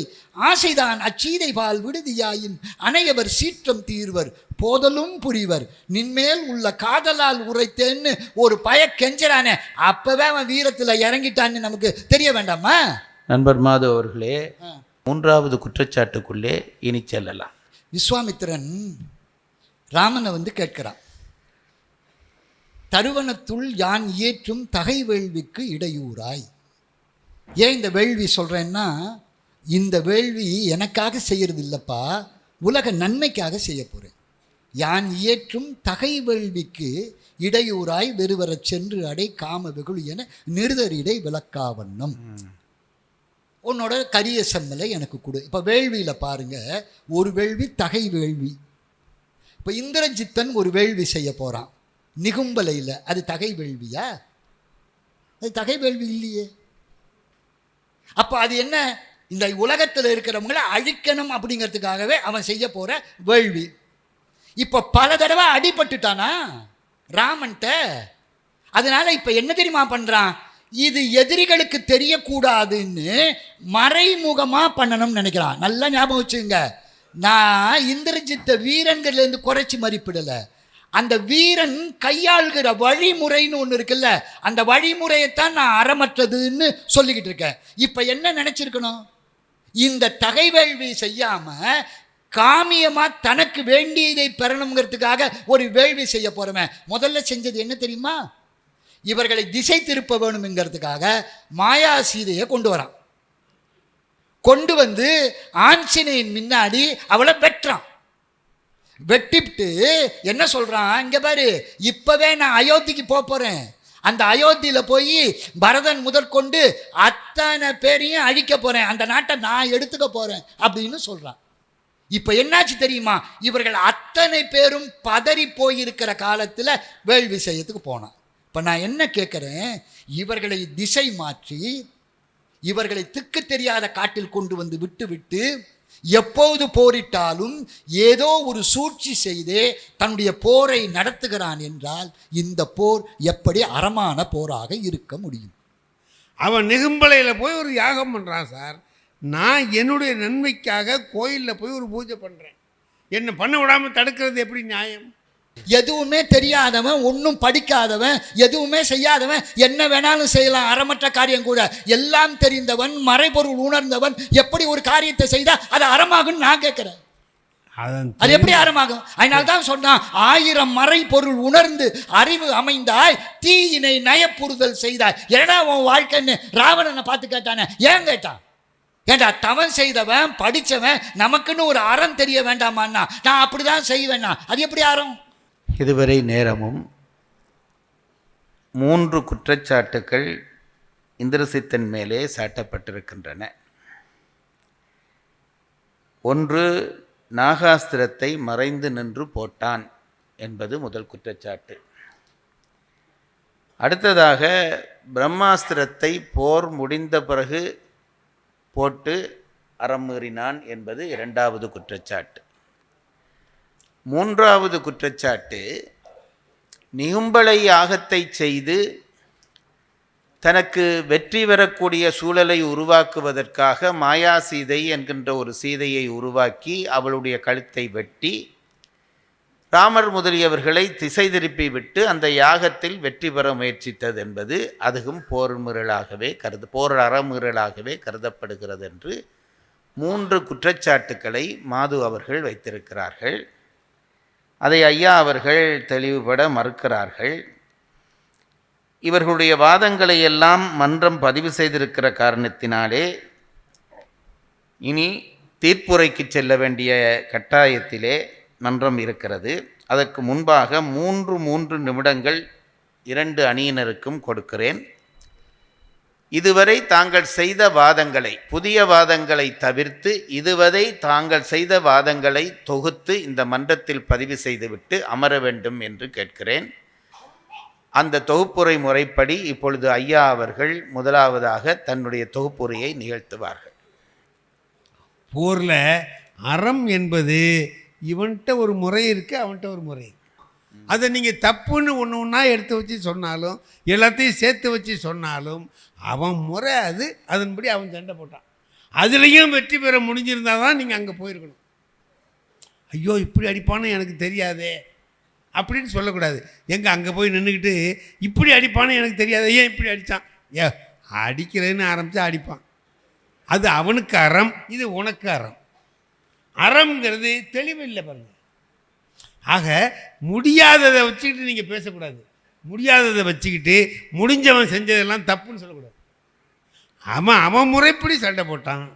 ஆசைதான் அச்சீதை பால் விடுதியாயின் அனையவர் சீற்றம் தீர்வர் போதலும் புரிவர் நின்மேல் உள்ள காதலால் உரைத்தேன்னு ஒரு கெஞ்சரானே, அப்பவே அவன் வீரத்தில் இறங்கிட்டான்னு நமக்கு தெரிய வேண்டாமா? நண்பர் மாது அவர்களே, 3வது குற்றச்சாட்டுக்குள்ளே இனி செல்லலாம். விஸ்வாமித்திரன் ராமனை வந்து கேட்கிறான், தருவனத்துள் யான் இயற்றும் தகை வேள்விக்கு இடையூறாய். ஏன் இந்த வேள்வி சொல்கிறேன்னா, இந்த வேள்வி எனக்காக செய்கிறது இல்லைப்பா, உலக நன்மைக்காக செய்ய போகிறேன். யான் இயற்றும் தகை வேள்விக்கு இடையூறாய் வெறுவரச் சென்று அடை காம வெகுளி என நிறுதரிடை விளக்காவண்ணம். உன்னோட கரிய செம்மலை எனக்கு கொடு. இப்போ வேள்வியில் பாருங்கள், ஒரு வேள்வி தகை வேள்வி. இப்போ இந்திரஜித்தன் ஒரு வேள்வி செய்ய போகிறான் நிகும்பலையில், அது தகை வேள்வியா? அது தகை வேள்வி இல்லையே. அப்போ அது என்ன? இந்த உலகத்தில் இருக்கிறவங்களை அழிக்கணும் அப்படிங்கிறதுக்காகவே அவன் செய்ய போகிற வேள்வி. இப்போ பல தடவை அடிபட்டுட்டானா ராமன்ட்ட. அதனால இப்போ என்ன தெரியுமா பண்ணுறான்? இது எதிரிகளுக்கு தெரியக்கூடாதுன்னு மறைமுகமாக பண்ணணும்னு நினைக்கிறான். நல்லா ஞாபகம் வச்சுங்க, நான் இந்திரஜித்த வீரன்கள்லேருந்து குறைச்சி மதிப்பிடலை. அந்த வீரன் கையாளுகிற வழிமுறைன்னு ஒன்று இருக்குல்ல, அந்த வழிமுறையைத்தான் நான் அறமற்றதுன்னு சொல்லிக்கிட்டு இருக்கேன். இப்போ என்ன நினச்சிருக்கணும்? இந்த தகைவேள்வி செய்யாமல் காமியமாக தனக்கு வேண்டியதை பெறணுங்கிறதுக்காக ஒரு வேள்வி செய்ய போகிறவன் முதல்ல செஞ்சது என்ன தெரியுமா? இவர்களை திசை திருப்ப வேணுங்கிறதுக்காக மாயா சீதையை கொண்டு வரான். கொண்டு வந்து ஆஞ்சநேயன் முன்னாடி அவளை வெட்டுறான். வெட்டிவிட்டு என்ன சொல்கிறான்? இங்கே பாரு, இப்போவே நான் அயோத்திக்கு போகிறேன், அந்த அயோத்தியில் போய் பரதன் முதற்கொண்டு அத்தனை பேரையும் அழிக்க போகிறேன், அந்த நாட்டை நான் எடுத்துக்க போகிறேன் அப்படின்னு சொல்கிறான். இப்போ என்னாச்சு தெரியுமா? இவர்கள் அத்தனை பேரும் பதறி போயிருக்கிற காலத்தில் வேள்வி செய்யறதுக்கு போனான். இப்போ நான் என்ன கேட்குறேன், இவர்களை திசை மாற்றி இவர்களை திக்கு தெரியாத காட்டில் கொண்டு வந்து விட்டு எப்போது போரிட்டாலும் ஏதோ ஒரு சூழ்ச்சி செய்தே தன்னுடைய போரை நடத்துகிறான் என்றால் இந்த போர் எப்படி அறமான போராக இருக்க முடியும்? அவன் நிகும்பலையில் போய் ஒரு யாகம் பண்ணுறான் சார். நான் என்னுடைய நன்மைக்காக கோயிலில் போய் ஒரு பூஜை பண்ணுறேன். என்னை பண்ண விடாமல் தடுக்கிறது எப்படி நியாயம்? எதுவுமே தெரியாதவன், ஒன்றும் படிக்காதவன், எதுவுமே செய்யாதவன் என்ன வேணாலும் செய்யலாம், அறமற்ற காரியம் கூட. எல்லாம் தெரிந்தவன், மறைபொருள் உணர்ந்தவன் எப்படி ஒரு காரியத்தை செய்தால் அது அறமாகுன்னு நான் கேட்குறேன். அதன் அது எப்படி அறமாகும்? அதனால தான் சொன்னான், 1000 மறை பொருள் உணர்ந்து அறிவு அமைந்தாய், தீயினை நயப்புறுதல் செய்தாய். ஏன்னா உன் வாழ்க்கைன்னு ராவணனை பார்த்து கேட்டானே, ஏன் கேட்டான்? ஏண்டா, தவன் செய்தவன் படித்தவன் நமக்குன்னு ஒரு அறம் தெரிய வேண்டாமான்னா, நான் அப்படிதான் செய்வேன்னா, அது எப்படி அறம்? இதுவரை நேரமும் 3 குற்றச்சாட்டுக்கள் இந்திரசித்தன் மேலே சாட்டப்பட்டிருக்கின்றன. ஒன்று, நாகாஸ்திரத்தை மறைந்து நின்று போட்டான் என்பது முதல் குற்றச்சாட்டு. அடுத்ததாக பிரம்மாஸ்திரத்தை போர் முடிந்த பிறகு போட்டு அறம் மீறினான் என்பது இரண்டாவது குற்றச்சாட்டு. மூன்றாவது குற்றச்சாட்டு, நிகும்பலை யாகத்தை செய்து தனக்கு வெற்றி பெறக்கூடிய சூழலை உருவாக்குவதற்காக மாயா சீதை என்கின்ற ஒரு சீதையை உருவாக்கி அவளுடைய கழுத்தை வெட்டி ராமர் முதலியவர்களை திசை திருப்பி விட்டு அந்த யாகத்தில் வெற்றி பெற முயற்சித்தது என்பது அதுவும் போர் அறமீறலாகவே கருதப்படுகிறது என்று 3 குற்றச்சாட்டுக்களை மாது அவர்கள் வைத்திருக்கிறார்கள். அதை ஐயா அவர்கள் தெளிவுபட மறுக்கிறார்கள். இவர்களுடைய வாதங்களை எல்லாம் மன்றம் பதிவு செய்திருக்கிற காரணத்தினாலே இனி தீர்ப்புரைக்கு செல்ல வேண்டிய கட்டாயத்திலே மன்றம் இருக்கிறது. அதற்கு முன்பாக 3 நிமிடங்கள் 2 அணியினருக்கும் கொடுக்கிறேன். இதுவரை தாங்கள் செய்த வாதங்களை, புதிய வாதங்களை தவிர்த்து இதுவரை தாங்கள் செய்த வாதங்களை தொகுத்து இந்த மன்றத்தில் பதிவு செய்துவிட்டு அமர வேண்டும் என்று கேட்கிறேன். அந்த தொகுப்புரை முறைப்படி இப்பொழுது ஐயா அவர்கள் முதலாவதாக தன்னுடைய தொகுப்புரையை நிகழ்த்துவார்கள். போரில் அறம் என்பது இவன்கிட்ட ஒரு முறை இருக்குது, அவன்கிட்ட ஒரு முறை இருக்குது. அதை நீங்கள் தப்புன்னு ஒன்று ஒன்றா எடுத்து வச்சு சொன்னாலும், எல்லாத்தையும் சேர்த்து வச்சு சொன்னாலும், அவன் முறை அது, அதன்படி அவன் சண்டை போட்டான். அதுலேயும் வெற்றி பெற முடிஞ்சிருந்தால் தான் நீங்கள் அங்கே போயிருக்கணும். ஐயோ இப்படி அடிப்பான்னு எனக்கு தெரியாதே அப்படின்னு சொல்லக்கூடாது. எங்கே அங்கே போய் நின்றுக்கிட்டு இப்படி அடிப்பான்னு எனக்கு தெரியாது, ஏன் இப்படி அடித்தான், அடிக்கிறேன்னு ஆரம்பித்தா அடிப்பான். அது அவனுக்கு அறம், இது உனக்கு அறம். அறம்ங்கிறது தெளிவில்லை பாருங்கள். ஆக முடியாததை வச்சுக்கிட்டு நீங்கள் பேசக்கூடாது. முடியாததை வச்சுக்கிட்டு முடிஞ்சவன் செஞ்சதெல்லாம் தப்புன்னு சொல்லக்கூடாது. அவன் முறைப்படி சண்டை போட்டான்.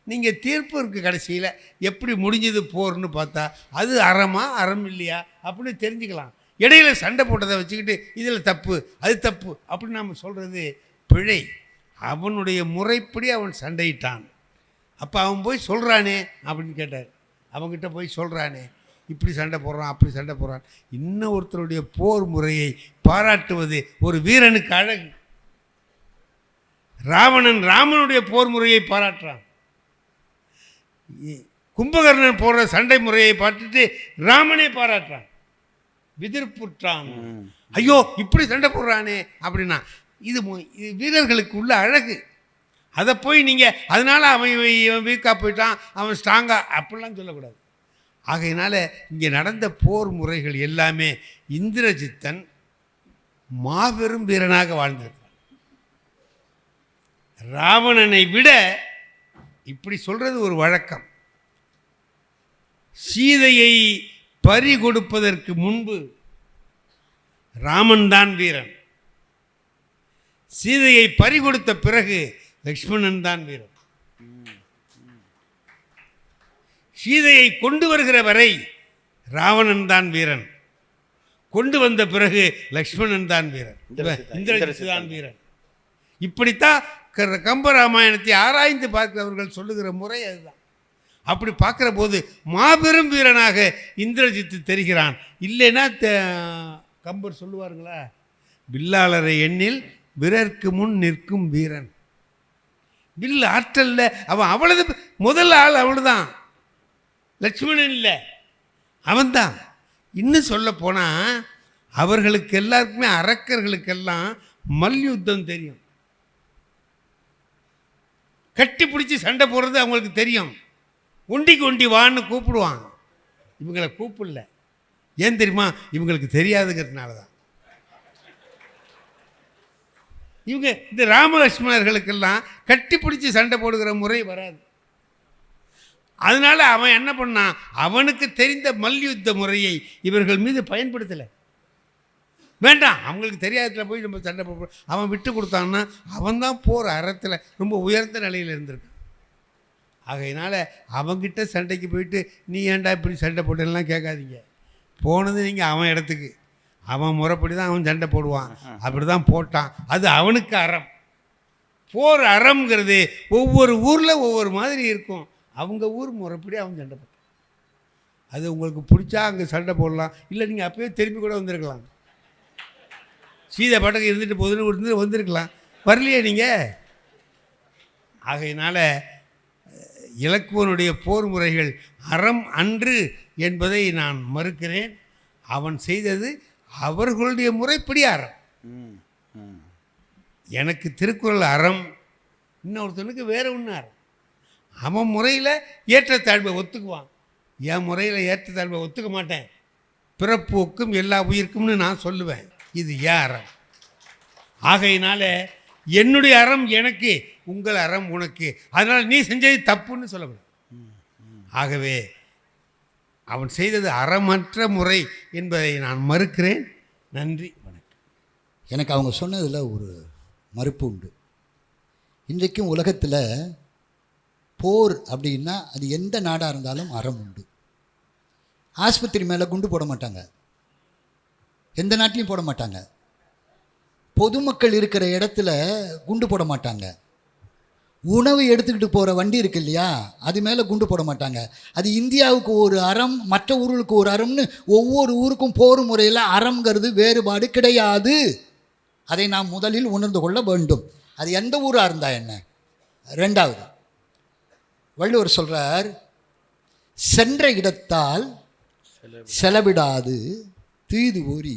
நீங்கள் தீர்ப்பு இருக்குது கடைசியில் எப்படி முடிஞ்சது போர்னு பார்த்தா அது அறமா அறம் இல்லையா அப்படின்னு தெரிஞ்சுக்கலாம். இடையில சண்டை போட்டதை வச்சுக்கிட்டு இதில் தப்பு அது தப்பு அப்படின்னு நாம் சொல்கிறது பிழை. அவனுடைய முறைப்படி அவன் சண்டையிட்டான். அப்போ அவன் போய் சொல்கிறானே அப்படின்னு கேட்டார். அவங்ககிட்ட போய் சொல்கிறானே இப்படி சண்டை போடுறான் அப்படி சண்டை போடுறான். இன்னொருத்தருடைய போர் முறையை பாராட்டுவது ஒரு வீரனுக்கு அழகு. ராமனுடைய போர் முறையை பாராட்டுறான். கும்பகர்ணன் போடுற சண்டை முறையை பார்த்துட்டு ராமனே பாராட்டுறான், விதிர்ப்புற்றான். ஐயோ இப்படி சண்டை போடுறானே அப்படின்னா இது வீரர்களுக்கு உள்ள அழகு. அதை போய் நீங்கள் அதனால் அவன் வீக்காக போயிட்டான் அவன் ஸ்ட்ராங்காக அப்படிலாம் சொல்லக்கூடாது. ஆகையினால இங்கே நடந்த போர் முறைகள் எல்லாமே இந்திரஜித்தன் மாபெரும் வீரனாக வாழ்ந்திருக்கிறான். ராவணனை விட இப்படி சொல்கிறது ஒரு வழக்கம். சீதையை பறி கொடுப்பதற்கு முன்பு ராமன் தான் வீரன். சீதையை பறி கொடுத்த பிறகு லக்ஷ்மணன் தான் வீரன். சீதையை கொண்டு வருகிற வரை ராவணன் தான் வீரன். கொண்டு வந்த பிறகு லக்ஷ்மணன் தான் வீரன், இந்திரஜித்து தான் வீரன். இப்படித்தான் கம்பராமாயணத்தை ஆராய்ந்து பார்க்கிறவர்கள் சொல்லுகிற முறை அதுதான். அப்படி பார்க்குற போது மாபெரும் வீரனாக இந்திரஜித்து தெரிகிறான். இல்லைன்னா கம்பர் சொல்லுவாருங்களா, வில்லாளரை எண்ணில் வீரருக்கு முன் நிற்கும் வீரன். வில் ஆற்றல்ல அவன் அவ்வளவு முதல் ஆள் அவன்தான், லட்சுமணன் இல்லை அவன்தான். இன்னும் சொல்ல போனால் அவர்களுக்கு எல்லாருக்குமே அரக்கர்களுக்கெல்லாம் மல்யுத்தம் தெரியும். கட்டி பிடிச்சி சண்டை போடுறது அவங்களுக்கு தெரியும். ஒண்டிக்கு ஒண்டி வான்னு கூப்பிடுவான். இவங்களை கூப்பிடல. ஏன் தெரியுமா? இவங்களுக்கு தெரியாதுங்கிறதுனால தான். இவங்க இந்த ராமலட்சுமணர்களுக்கெல்லாம் கட்டி பிடிச்சி சண்டை போடுகிற முறை வராது. அதனால அவன் என்ன பண்ணான், அவனுக்கு தெரிந்த மல்யுத்த முறையை இவர்கள் மீது பயன்படுத்தலை. வேண்டாம், அவங்களுக்கு தெரியாததுல போய் நம்ம சண்டை போட, அவன் விட்டு கொடுத்தான்னா அவன் தான் போகிற அறத்தில் ரொம்ப உயர்ந்த நிலையில் இருந்திருக்கான். ஆகையினால அவங்கிட்ட சண்டைக்கு போயிட்டு நீ ஏன்டா இப்படி சண்டை போட்டேன்லாம் கேட்காதீங்க. போனது நீங்கள் அவன் இடத்துக்கு, அவன் முறைப்படி தான் அவன் சண்டை போடுவான், அப்படி தான் போட்டான். அது அவனுக்கு அறம். போர் அறம்ங்கிறது ஒவ்வொரு ஊரில் ஒவ்வொரு மாதிரி இருக்கும். அவங்க ஊர் முறைப்படி அவன் சண்டை போட்டான். அது உங்களுக்கு பிடிச்சா அங்கே சண்டை போடலாம், இல்லை நீங்கள் அப்போயே திரும்பி கூட வந்திருக்கலாம். சீதை பாட்டுக்கு இருந்துட்டு போதுன்னு வந்திருக்கலாம், வரலையே நீங்கள். ஆகையினால இலக்குவனுடைய போர் முறைகள் அறம் அன்று என்பதை நான் மறுக்கிறேன். அவன் செய்தது அவர்களுடைய முறைப்படி அறம். எனக்கு திருக்குறள் அறம், இன்னொருத்தனுக்கு வேற ஒன்று அறம். அவன் முறையில் ஏற்றத்தாழ்வை ஒத்துக்குவான், என் முறையில் ஏற்றத்தாழ்வை ஒத்துக்க மாட்டேன். பிறப்போக்கும் எல்லா உயிருக்கும்னு நான் சொல்லுவேன். இது ஏன் அறம்? ஆகையினால என்னுடைய அறம் எனக்கு, உங்கள் அறம் உனக்கு. அதனால் நீ செஞ்சது தப்புன்னு சொல்லக்கூடாது. ஆகவே அவன் செய்தது அறமற்ற முறை என்பதை நான் மறுக்கிறேன். நன்றி, வணக்கம். எனக்கு அவங்க சொன்னதில் ஒரு மறுப்பு உண்டு. இன்றைக்கும் உலகத்தில் போர் அப்படின்னா அது எந்த நாடாக இருந்தாலும் அறம் உண்டு. ஆஸ்பத்திரி மேலே குண்டு போட மாட்டாங்க, எந்த நாட்டிலையும் போட மாட்டாங்க. பொதுமக்கள் இருக்கிற இடத்துல குண்டு போட மாட்டாங்க. உணவு எடுத்துக்கிட்டு போகிற வண்டி இருக்கு இல்லையா, அது மேலே குண்டு போட மாட்டாங்க. அது இந்தியாவுக்கு ஒரு அறம், மற்ற ஊர்களுக்கு ஒரு அறம்னு ஒவ்வொரு ஊருக்கும் போர் முறையில் அறம்ங்கிறது வேறுபாடு கிடையாது. அதை நாம் முதலில் உணர்ந்து கொள்ள வேண்டும். அது எந்த ஊராக இருந்தால் என்ன. ரெண்டாவது, வள்ளுவர் சொல்கிறார், சென்ற இடத்தால் செலவிடாது தீது ஓரி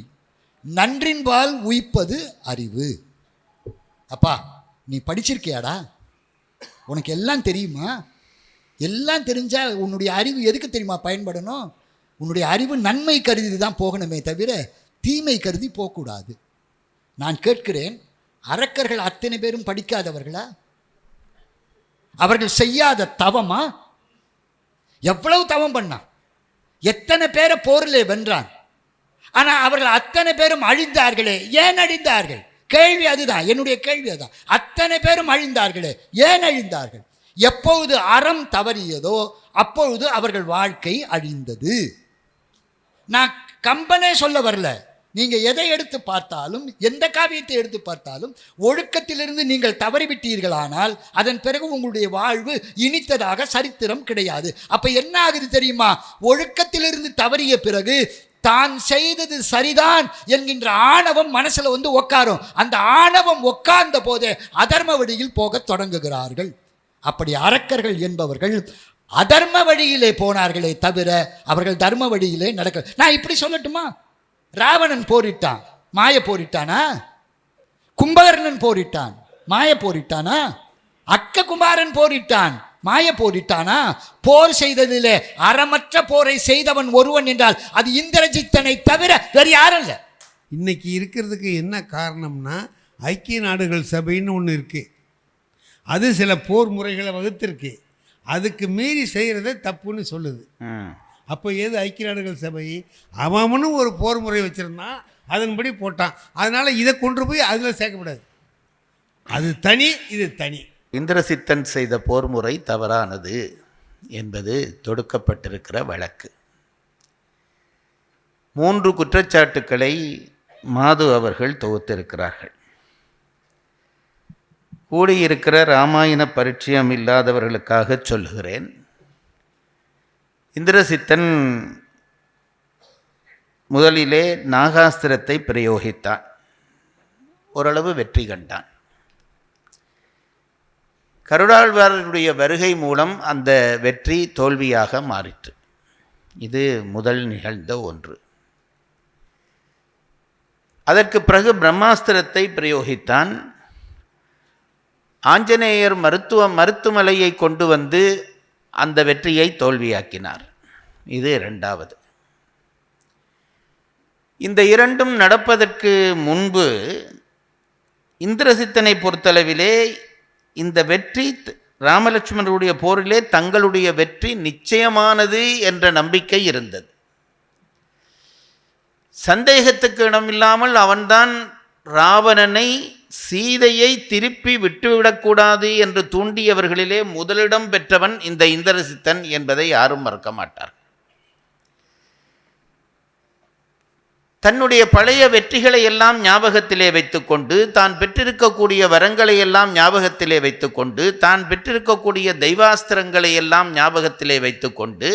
நன்றின்பால் உய்ப்பது அறிவு. அப்பா, நீ படிச்சிருக்கியாடா? உனக்கு எல்லாம் தெரியுமா? எல்லாம் தெரிஞ்சால் உன்னுடைய அறிவு எதுக்கு தெரியுமா பயன்படணும்? உன்னுடைய அறிவு நன்மை கருதி தான் போகணுமே தவிர தீமை கருதி போகக்கூடாது. நான் கேட்கிறேன், அரக்கர்கள் அத்தனை பேரும் படிக்காதவர்களா? அவர்கள் செய்யாத தவமா? எவ்வளவு தவம் பண்ணான், எத்தனை பேரை போரிலே வென்றான். ஆனால் அவர்கள் அத்தனை பேரும் அழிந்தார்களே, ஏன் அழிந்தார்கள்? கேள்வி அதுதான், என்னுடைய கேள்வி அதுதான். அத்தனை பேரும் அழிந்தார்களே, ஏன் அழிந்தார்கள்? எப்பொழுது அறம் தவறியதோ அப்பொழுது அவர்கள் வாழ்க்கை அழிந்தது. நான் கம்பனே சொல்ல வரல. நீங்கள் எதை எடுத்து பார்த்தாலும், எந்த காவியத்தை எடுத்து பார்த்தாலும், ஒழுக்கத்திலிருந்து நீங்கள் தவறிவிட்டீர்களானால் அதன் பிறகு உங்களுடைய வாழ்வு இனித்ததாக சரித்திரம் கிடையாது. அப்போ என்ன ஆகுது தெரியுமா? ஒழுக்கத்திலிருந்து தவறிய பிறகு தான் செய்தது சரிதான் என்கின்ற ஆணவம் மனசில் வந்து உட்காரும். அந்த ஆணவம் உட்கார்ந்த போதே அதர்ம வழியில் போக தொடங்குகிறார்கள். அப்படி அரக்கர்கள் என்பவர்கள் அதர்ம வழியிலே போனார்களே தவிர அவர்கள் தர்ம வழியிலே நடக்க. நான் இப்படி சொல்லட்டுமா? ராவணன் போரிட்டான், மாய போரிட்டானா? கும்பகர்ணன் போரிட்டான், மாய போரிட்டானா? அக்ககுமாரன் போரிட்டான், மாய போரிட்டானா? போர் செய்ததிலே அறமற்ற போரை செய்தவன் ஒருவன் என்றால் அது இந்திரஜித்தனை தவிர வேறு யாரும் இல்லை. இன்னைக்கு இருக்கிறதுக்கு என்ன காரணம்னா, ஐக்கிய நாடுகள் சபைன்னு ஒன்று இருக்கு. அது சில போர் முறைகளை வகுத்திருக்கு. அதுக்கு மீறி செய்கிறத தப்புன்னு சொல்லுது. அப்போ ஏது ஐக்கிய நாடுகள் சபை? அவனும் ஒரு போர் முறை வச்சுருந்தான், அதன்படி போட்டான். அதனால் இதை கொண்டு போய் அதில் சேர்க்கப்படாது. அது தனி, இது தனி. இந்திரசித்தன் செய்த போர் முறை தவறானது என்பது தொடுக்கப்பட்டிருக்கிற வழக்கு. 3 குற்றச்சாட்டுக்களை மாது அவர்கள் தொகுத்திருக்கிறார்கள். கூடியிருக்கிற இராமாயண பரிச்சயம் இல்லாதவர்களுக்காக சொல்லுகிறேன். இந்திரசித்தன் முதலிலே நாகாஸ்திரத்தை பிரயோகித்தான், ஓரளவு வெற்றி கண்டான். கருடாழ்வாருடைய வருகை மூலம் அந்த வெற்றி தோல்வியாக மாறிற்று. இது முதல் நிகழ்ந்த ஒன்று. அதற்கு பிறகு பிரம்மாஸ்திரத்தை பிரயோகித்தான். ஆஞ்சநேயர் மருத்துவமலையை கொண்டு வந்து அந்த வெற்றியை தோல்வியாக்கினார். இது இரண்டாவது. இந்த இரண்டும் நடப்பதற்கு முன்பு இந்திரசித்தனை பொறுத்தளவிலே இந்த வெற்றி ராமலட்சுமணருடைய போரிலே தங்களுடைய வெற்றி நிச்சயமானது என்ற நம்பிக்கை இருந்தது. சந்தேகத்துக்கு இடமில்லாமல் அவன்தான் ராவணனை சீதையை திருப்பி விட்டுவிடக்கூடாது என்று தூண்டியவர்களிலே முதலிடம் பெற்றவன் இந்த இந்திரசித்தன் என்பதை யாரும் மறக்க மாட்டார். தன்னுடைய பழைய வெற்றிகளை எல்லாம் ஞாபகத்திலே வைத்துக்கொண்டு, தான் பெற்றிருக்கக்கூடிய வரங்களை எல்லாம் ஞாபகத்திலே வைத்துக்கொண்டு, தான் பெற்றிருக்கக்கூடிய தெய்வாஸ்திரங்களை எல்லாம் ஞாபகத்திலே வைத்துக்கொண்டு,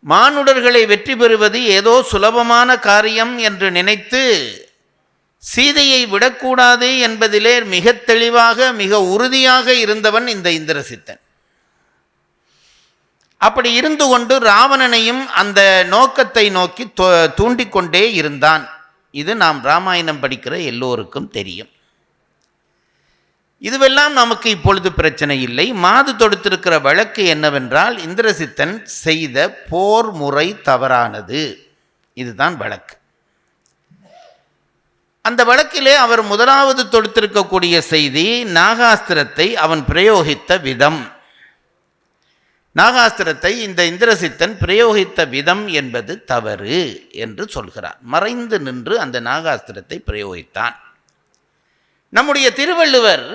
மானுடர்களை வெற்றி பெறுவது ஏதோ சுலபமான காரியம் என்று நினைத்து சீதையை விடக்கூடாது என்பதிலே மிக தெளிவாக மிக உறுதியாக இருந்தவன் இந்த இந்திரசித்தன். அப்படி இருந்து கொண்டு ராவணனையும் அந்த நோக்கத்தை நோக்கி தூண்டிக்கொண்டே இருந்தான். இது நாம் ராமாயணம் படிக்கிற எல்லோருக்கும் தெரியும். இதுவெல்லாம் நமக்கு இப்பொழுது பிரச்சனை இல்லை. மாது தொடுத்திருக்கிற வழக்கு என்னவென்றால், இந்திரசித்தன் செய்த போர் முறை தவறானது. இதுதான் வழக்கு. அந்த வழக்கிலே அவர் முதலாவது தொடுத்திருக்கக்கூடிய செய்தி நாகாஸ்திரத்தை அவன் பிரயோகித்த விதம். நாகாஸ்திரத்தை இந்த இந்திரசித்தன் பிரயோகித்த விதம் என்பது தவறு என்று சொல்கிறார். மறைந்து நின்று அந்த நாகாஸ்திரத்தை பிரயோகித்தான். நம்முடைய திருவள்ளுவர்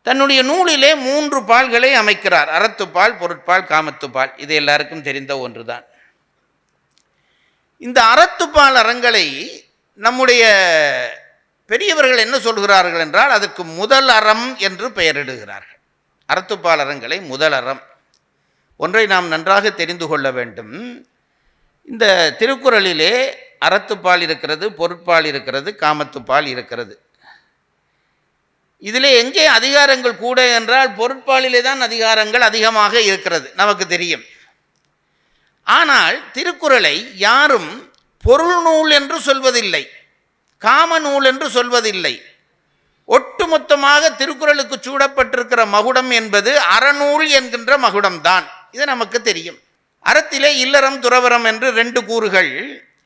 தன்னுடைய நூலிலே 3 பால்களை அமைக்கிறார். அறத்துப்பால், பொருட்பால், காமத்துப்பால். இது எல்லாருக்கும் தெரிந்த ஒன்றுதான். இந்த அறத்துப்பால் அறங்களை நம்முடைய பெரியவர்கள் என்ன சொல்கிறார்கள் என்றால், அதற்கு முதல் அறம் என்று பெயரிடுகிறார்கள். அறத்துப்பால் அறங்களை முதல் அறம். ஒன்றை நாம் நன்றாக தெரிந்து கொள்ள வேண்டும். இந்த திருக்குறளிலே அறத்துப்பால் இருக்கிறது, பொருட்பால் இருக்கிறது, காமத்துப்பால் இருக்கிறது. இதிலே எங்கே அதிகாரங்கள் கூட என்றால் பொருட்பாலிலே தான் அதிகாரங்கள் அதிகமாக இருக்கிறது, நமக்கு தெரியும். ஆனால் திருக்குறளை யாரும் பொருள் நூல் என்று சொல்வதில்லை, காம நூல் என்று சொல்வதில்லை. ஒட்டுமொத்தமாக திருக்குறளுக்கு சூடப்பட்டிருக்கிற மகுடம் என்பது அறநூல் என்கின்ற மகுடம்தான். இது நமக்கு தெரியும். அறத்திலே இல்லறம் துறவறம் என்று 2 கூறுகள்.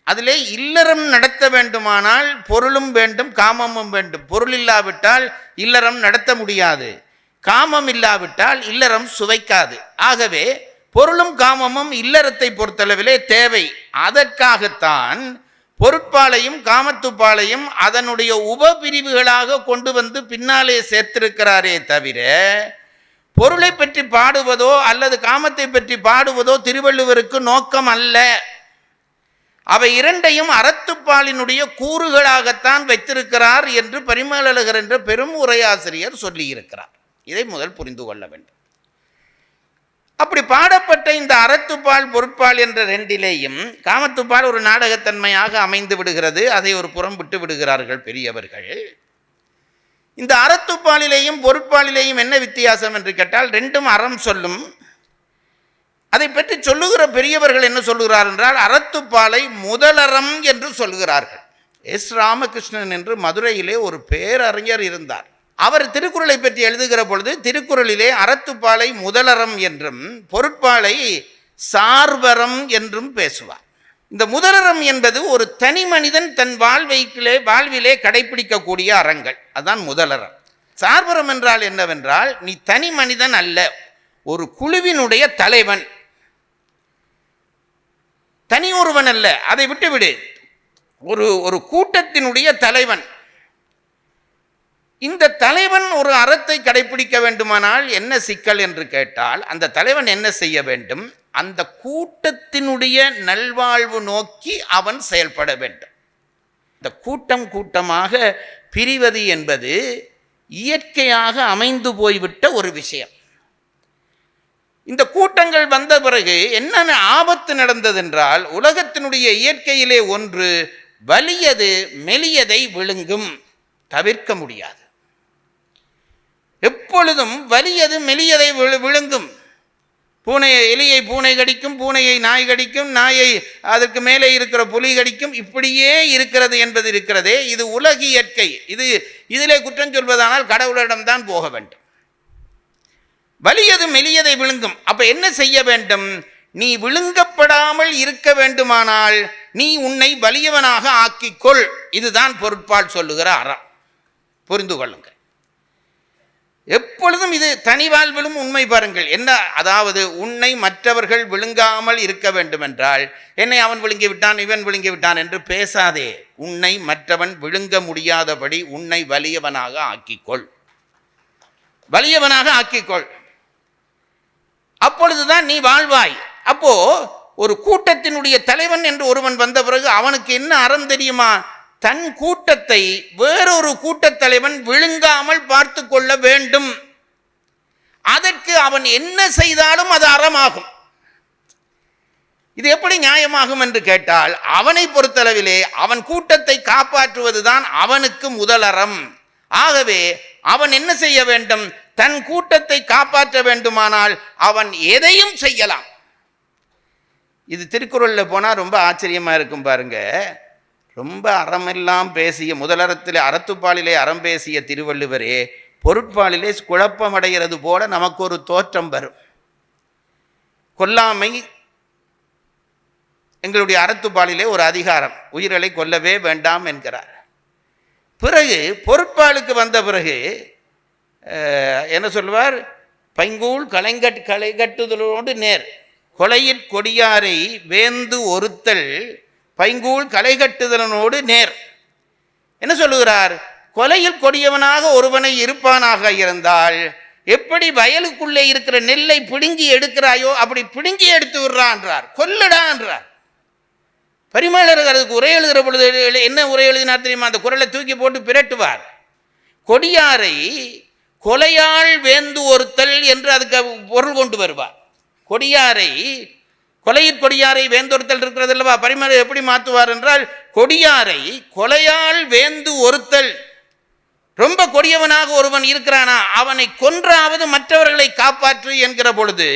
அதிலே இல்லறம் நடத்த வேண்டுமானால் பொருளும் வேண்டும், காமமும் வேண்டும். பொருள் இல்லாவிட்டால் இல்லறம் நடத்த முடியாது, காமம் இல்லாவிட்டால் இல்லறம் சுவைக்காது. ஆகவே பொருளும் காமமும் இல்லறத்தை பொறுத்தளவிலே தேவை. அதற்காகத்தான் பொருட்பாலையும் காமத்துப்பாலையும் அதனுடைய உபபிரிவுகளாக கொண்டு வந்து பின்னாலே சேர்த்திருக்கிறாரே தவிர, பொருளை பற்றி பாடுவதோ அல்லது காமத்தை பற்றி பாடுவதோ திருவள்ளுவருக்கு நோக்கம் அல்ல. அவை இரண்டையும் அறத்துப்பாலினுடைய கூறுகளாகத்தான் வைத்திருக்கிறார் என்று பரிமேலழகர் என்ற பெரும் உரையாசிரியர் சொல்லியிருக்கிறார். இதை முதல் புரிந்து கொள்ள வேண்டும். அப்படி பாடப்பட்ட இந்த அறத்துப்பால் பொருட்பால் என்ற 2லேயும் காமத்துப்பால் ஒரு நாடகத்தன்மையாக அமைந்து விடுகிறது. அதை ஒரு புறம் விட்டு விடுகிறார்கள் பெரியவர்கள். இந்த அறத்துப்பாலிலேயும் பொருட்பாலிலேயும் என்ன வித்தியாசம் என்று கேட்டால், 2ம் அறம் சொல்லும். அதை பற்றி சொல்லுகிற பெரியவர்கள் என்ன சொல்லுகிறார் என்றால், அறத்துப்பாலை முதலறம் என்று சொல்கிறார்கள். எஸ் ராமகிருஷ்ணன் என்று மதுரையிலே ஒரு பேரறிஞர் இருந்தார். அவர் திருக்குறளை பற்றி எழுதுகிற பொழுது திருக்குறளிலே அறத்துப்பாலை முதலறம் என்றும் பொருட்பாலை சார்வரம் என்றும் பேசுவார். இந்த முதலறம் என்பது ஒரு தனி மனிதன் தன் வாழ்விலே கடைபிடிக்கக்கூடிய அறங்கள், அதுதான் முதலறம். சார்வரம் என்றால் என்னவென்றால், நீ தனி மனிதன் அல்ல, ஒரு குழுவினுடைய தலைவன், தனி ஒருவன் அல்ல, அதை விட்டுவிடு, ஒரு கூட்டத்தினுடைய தலைவன். இந்த தலைவன் ஒரு அறத்தை கடைபிடிக்க வேண்டுமானால் என்ன சிக்கல் என்று கேட்டால், அந்த தலைவன் என்ன செய்ய வேண்டும்? அந்த கூட்டத்தினுடைய நல்வாழ்வு நோக்கி அவன் செயல்பட வேண்டும். இந்த கூட்டமாக பிரிவது என்பது இயற்கையாக அமைந்து போய்விட்ட ஒரு விஷயம். இந்த கூட்டங்கள் வந்த பிறகு என்ன ஆபத்து நடந்ததென்றால், உலகத்தினுடைய இயற்கையிலே ஒன்று, வலியது மெலியதை விழுங்கும், தவிர்க்க முடியாது. எப்பொழுதும் வலியது மெலியதை விழுங்கும். எலியை பூனை கடிக்கும், பூனையை நாய் கடிக்கும், நாயை அதற்கு மேலே இருக்கிற புலி கடிக்கும். இப்படியே இருக்கிறது என்பது இருக்கிறதே, இது உலக இயற்கை. இதிலே குற்றம் சொல்வதானால் கடவுளிடம்தான் போக வேண்டும். வலியது மெலியதை விழுங்கும். அப்ப என்ன செய்ய வேண்டும்? நீ விழுங்கப்படாமல் இருக்க வேண்டுமானால் நீ உன்னை வலியவனாக ஆக்கிக்கொள். இதுதான் பொருட்பால் சொல்லுகிற அறம். புரிந்து கொள்ளுங்கள். எப்பொழுதும் இது தனி வாழ்விலும் உண்மை பாருங்கள். என்ன அதாவது உன்னை மற்றவர்கள் விழுங்காமல் இருக்க வேண்டுமென்றால் என்னை அவன் விழுங்கி விட்டான் இவன் விழுங்கி விட்டான் என்று பேசாதே. உன்னை மற்றவன் விழுங்க முடியாதபடி உன்னை வலியவனாக ஆக்கிக்கொள், வலியவனாக ஆக்கிக்கொள். அப்பொழுதுதான் நீ வாழ்வாய். அப்போ ஒரு கூட்டத்தினுடைய தலைவன் என்று ஒருவன் வந்த பிறகு அவனுக்கு என்ன அறம் தெரியுமா? தன் கூட்டத்தை வேறொரு கூட்டத் தலைவன் விழுங்காமல் பார்த்து கொள்ள வேண்டும். அதற்கு அவன் என்ன செய்தாலும் அது அறமாகும். இது எப்படி நியாயமாகும் என்று கேட்டால், அவனை பொறுத்தளவிலே அவன் கூட்டத்தை காப்பாற்றுவதுதான் அவனுக்கு முதல் அறம். ஆகவே அவன் என்ன செய்ய வேண்டும்? தன் கூட்டத்தை காப்பாற்ற வேண்டுமானால் அவன் எதையும் செய்யலாம். இது திருக்குறளில் போனால் ரொம்ப ஆச்சரியமாக இருக்கும் பாருங்க. ரொம்ப அறமெல்லாம் பேசிய முதலறத்திலே அறத்துப்பாலிலே அறம் பேசிய திருவள்ளுவரே பொருட்பாலிலே குழப்பமடைகிறது போல நமக்கு ஒரு தோற்றம் வரும். கொல்லாமை எங்களுடைய அறத்துப்பாலிலே ஒரு அதிகாரம், உயிர்களை கொல்லவே வேண்டாம் என்கிறார். பிறகு பொருட்பாலுக்கு வந்த பிறகு என்ன சொல்வார்? பைங்கூழ் களைகட்டுதலோடு நேர், கொலையிற் கொடியாரை வேந்து ஒருத்தல் பைங்கூழ் களைகட்டுதலனோடு நேர். என்ன சொல்லுகிறார்? கொலையில் கொடியவனாக ஒருவனை இருப்பானாக இருந்தால் எப்படி வயலுக்குள்ளே இருக்கிற நெல்லை பிடுங்கி எடுக்கிறாயோ அப்படி பிடுங்கி எடுத்து விடுறான்றார், கொல்லுடா என்றார். பரிமேலழகர் அதுக்கு உரை எழுதுகிற பொழுது என்ன உரை எழுதினார் தெரியுமா? அந்த குரலை தூக்கி போட்டு பிரட்டுவார். கொடியாரை கொலையால் வேந்து ஒருத்தல் என்று அதுக்கு பொருள் கொண்டு வருவார். கொடியாரை கொலையாரை வேந்தொருத்தல் இருக்கிறது அல்லவா? பரிமேலழகர் எப்படி மாற்றுவார் என்றால், கொடியாரை கொலையால் வேந்து ஒருத்தல். ரொம்ப கொடியவனாக ஒருவன் இருக்கிறானா அவனை கொன்றாவது மற்றவர்களை காப்பாற்று என்கிற பொழுது,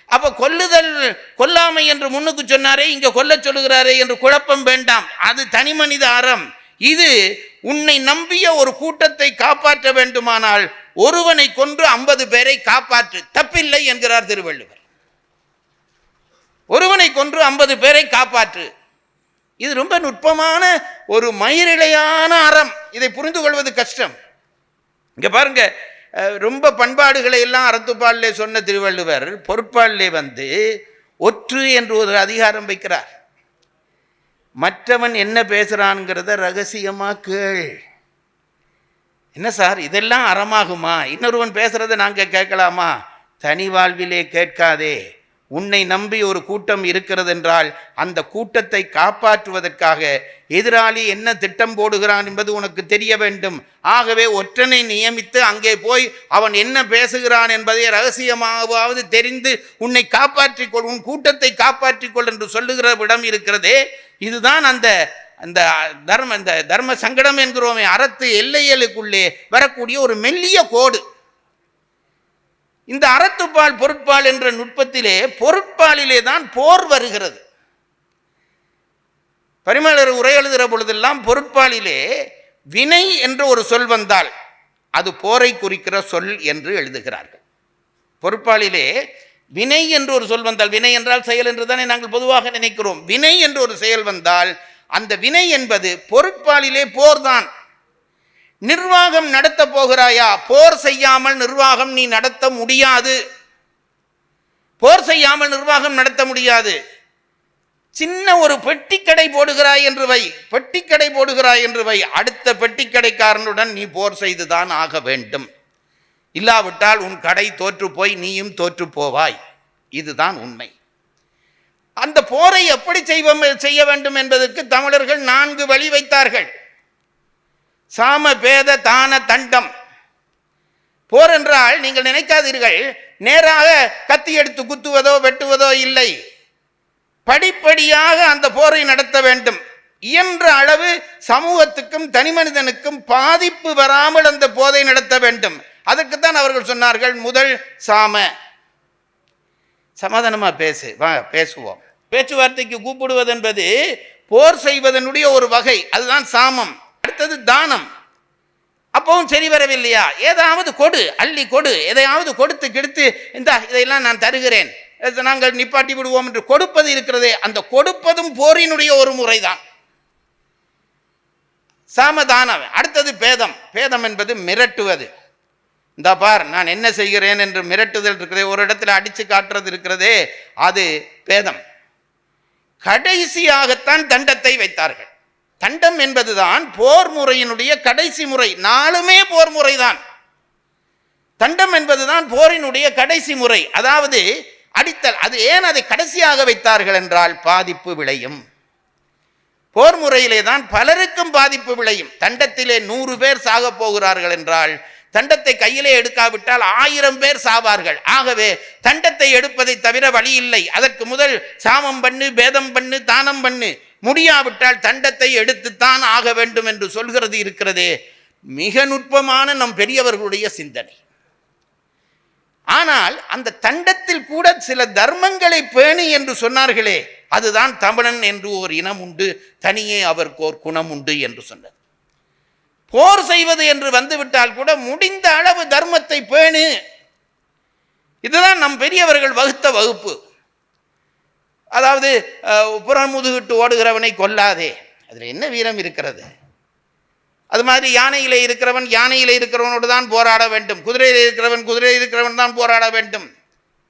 அப்ப கொல்லுதல் கொல்லாமை என்று முன்னுக்கு சொன்னாரே, இங்க கொல்ல சொல்லுகிறாரே என்று குழப்பம் வேண்டாம். அது தனி மனித அறம். இது உன்னை நம்பிய ஒரு கூட்டத்தை காப்பாற்ற வேண்டுமானால் ஒருவனை கொன்று 50 பேரை காப்பாற்று, தப்பில்லை என்கிறார் திருவள்ளுவர். ஒருவனை கொன்று 50 பேரை காப்பாற்று. இது ரொம்ப நுட்பமான ஒரு மயிரிழையான அறம். இதை புரிந்து கொள்வது கஷ்டம். இங்க பாருங்க, ரொம்ப பண்பாடுகளை எல்லாம் அறத்துப்பாலிலே சொன்ன திருவள்ளுவர் பொருட்பாலிலே வந்து ஒற்று என்று ஒரு அதிகாரம் வைக்கிறார். மற்றவன் என்ன பேசுறான்ங்கிறத ரகசியமா கேள். என்ன சார் இதெல்லாம் அறமாகுமா? இன்னொருவன் பேசுறதை நாங்கள் கேட்கலாமா? தனி வாழ்விலே கேட்காதே. உன்னை நம்பி ஒரு கூட்டம் இருக்கிறது என்றால் அந்த கூட்டத்தை காப்பாற்றுவதற்காக எதிராளி என்ன திட்டம் போடுகிறான் என்பது உனக்கு தெரிய வேண்டும். ஆகவே ஒற்றனை நியமித்து அங்கே போய் அவன் என்ன பேசுகிறான் என்பதை ரகசியமாவது தெரிந்து உன்னை காப்பாற்றிக்கொள், உன் கூட்டத்தை காப்பாற்றிக்கொள் என்று சொல்லுகிற இடம் இருக்கிறதே. இதுதான் அந்த அந்த தர்ம சங்கடம் என்கிறோமே, அறத்து எல்லைகளுக்குள்ளே வரக்கூடிய ஒரு மெல்லிய கோடு. இந்த அறத்துப்பால் பொருட்பால் என்ற நுட்பத்திலே பொருட்பாலிலே தான் போர் வருகிறது. பரிமேலழகர் உரை எழுதுகிற பொழுதெல்லாம் பொருட்பாலிலே வினை என்று ஒரு சொல் வந்தால் அது போரை குறிக்கிற சொல் என்று எழுதுகிறார்கள். பொருட்பாலிலே வினை என்று ஒரு சொல் வந்தால், வினை என்றால் செயல் என்று தானே நாங்கள் பொதுவாக நினைக்கிறோம். வினை என்று ஒரு செயல் வந்தால் அந்த வினை என்பது பொருட்பாலிலே போர்தான். நிர்வாகம் நடத்த போகிறாயா? போர் செய்யாமல் நிர்வாகம் நீ நடத்த முடியாது. போர் செய்யாமல் நிர்வாகம் நடத்த முடியாது. சின்ன ஒரு பெட்டிக்கடை போடுகிறாய் என்று வை, பெட்டிக்கடை போடுகிறாய் என்று வை, அடுத்த பெட்டிக்கடைக்காரனுடன் நீ போர் செய்துதான் ஆக வேண்டும். இல்லாவிட்டால் உன் கடை தோற்று போய் நீயும் தோற்று போவாய். இதுதான் உண்மை. அந்த போரை எப்படி செய்ய வேண்டும் என்பதற்கு தமிழர்கள் 4 வழி வைத்தார்கள். சாம பேத தான தண்டம். போர் என்றால் நீங்கள் நினைக்காதீர்கள் நேராக கத்தி எடுத்து குத்துவதோ வெட்டுவதோ இல்லை. படிப்படியாக அந்த போரை நடத்த வேண்டும். இயன்ற அளவு சமூகத்துக்கும் தனிமனிதனுக்கும் பாதிப்பு வராமல் அந்த போரை நடத்த வேண்டும். அதற்குத்தான் அவர்கள் சொன்னார்கள், முதல் சாம, சமாதானமா பேசு, வா பேசுவோம். பேச்சுவார்த்தைக்கு கூப்பிடுவது என்பது போர் செய்வதனுடைய ஒரு வகை, அதுதான் சாமம். அடுத்தது தானம். அப்பவும் சரி வரவில்லையா, ஏதாவது கொடு, அள்ளி கொடு, எதையாவது கொடுத்து கெடுத்து இந்தா இதையெல்லாம் நான் தருகிறேன், நாங்கள் நிப்பாட்டி விடுவோம் என்று கொடுப்பது இருக்கிறதே, அந்த கொடுப்பதும் போரினுடைய ஒரு முறைதான், சாமதானம். அடுத்தது பேதம். பேதம் என்பது மிரட்டுவது. இந்த பார் நான் என்ன செய்கிறேன் என்று மிரட்டுதல் இருக்கிறதே, ஒரு இடத்துல அடித்து காட்டுறது இருக்கிறதே, அது பேதம். கடைசியாகத்தான் தண்டத்தை வைத்தார்கள். தண்டம் என்பதுதான் போர் முறையினுடைய கடைசி முறை. நாளுமே போர் முறைதான். தண்டம் என்பதுதான் போரினுடைய கடைசி முறை. அதாவது அடித்தல். அது ஏன் அதை கடைசியாக வைத்தார்கள் என்றால் பாதிப்பு விளையும். போர் முறையிலே தான் பலருக்கும் பாதிப்பு விளையும். தண்டத்திலே 100 பேர் சாக போகிறார்கள் என்றால் தண்டத்தை கையிலே எடுக்காவிட்டால் 1000 பேர் சாவார்கள். ஆகவே தண்டத்தை எடுப்பதை தவிர வழி இல்லை. அதற்கு முதல் சாமம் பண்ணு, பேதம் பண்ணு, தானம் பண்ணு. முடியாவிட்டால் தண்டத்தை எடுத்துத்தான் ஆக வேண்டும் என்று சொல்கிறது இருக்கிறதே, மிக நுட்பமான நம் பெரியவர்களுடைய சிந்தனை. ஆனால் அந்த தண்டத்தில் கூட சில தர்மங்களை பேணி என்று சொன்னார்களே, அதுதான் தமிழன் என்று ஒரு இனம் உண்டு, தனியே அவருக்கு ஒரு குணம் உண்டு என்று சொன்னது. போர் செய்வது என்று வந்துவிட்டால் கூட முடிந்த அளவு தர்மத்தை பேணு. இதுதான் நம் பெரியவர்கள் வகுத்த வகுப்பு. அதாவது புறமுதுகிட்டு ஓடுகிறவனை கொல்லாதே, அதில் என்ன வீரம் இருக்கிறது? அது மாதிரி யானையிலே இருக்கிறவன் யானையிலே இருக்கிறவனோடு தான் போராட வேண்டும், குதிரையில் இருக்கிறவன் குதிரையில் இருக்கிறவன் தான் போராட வேண்டும்.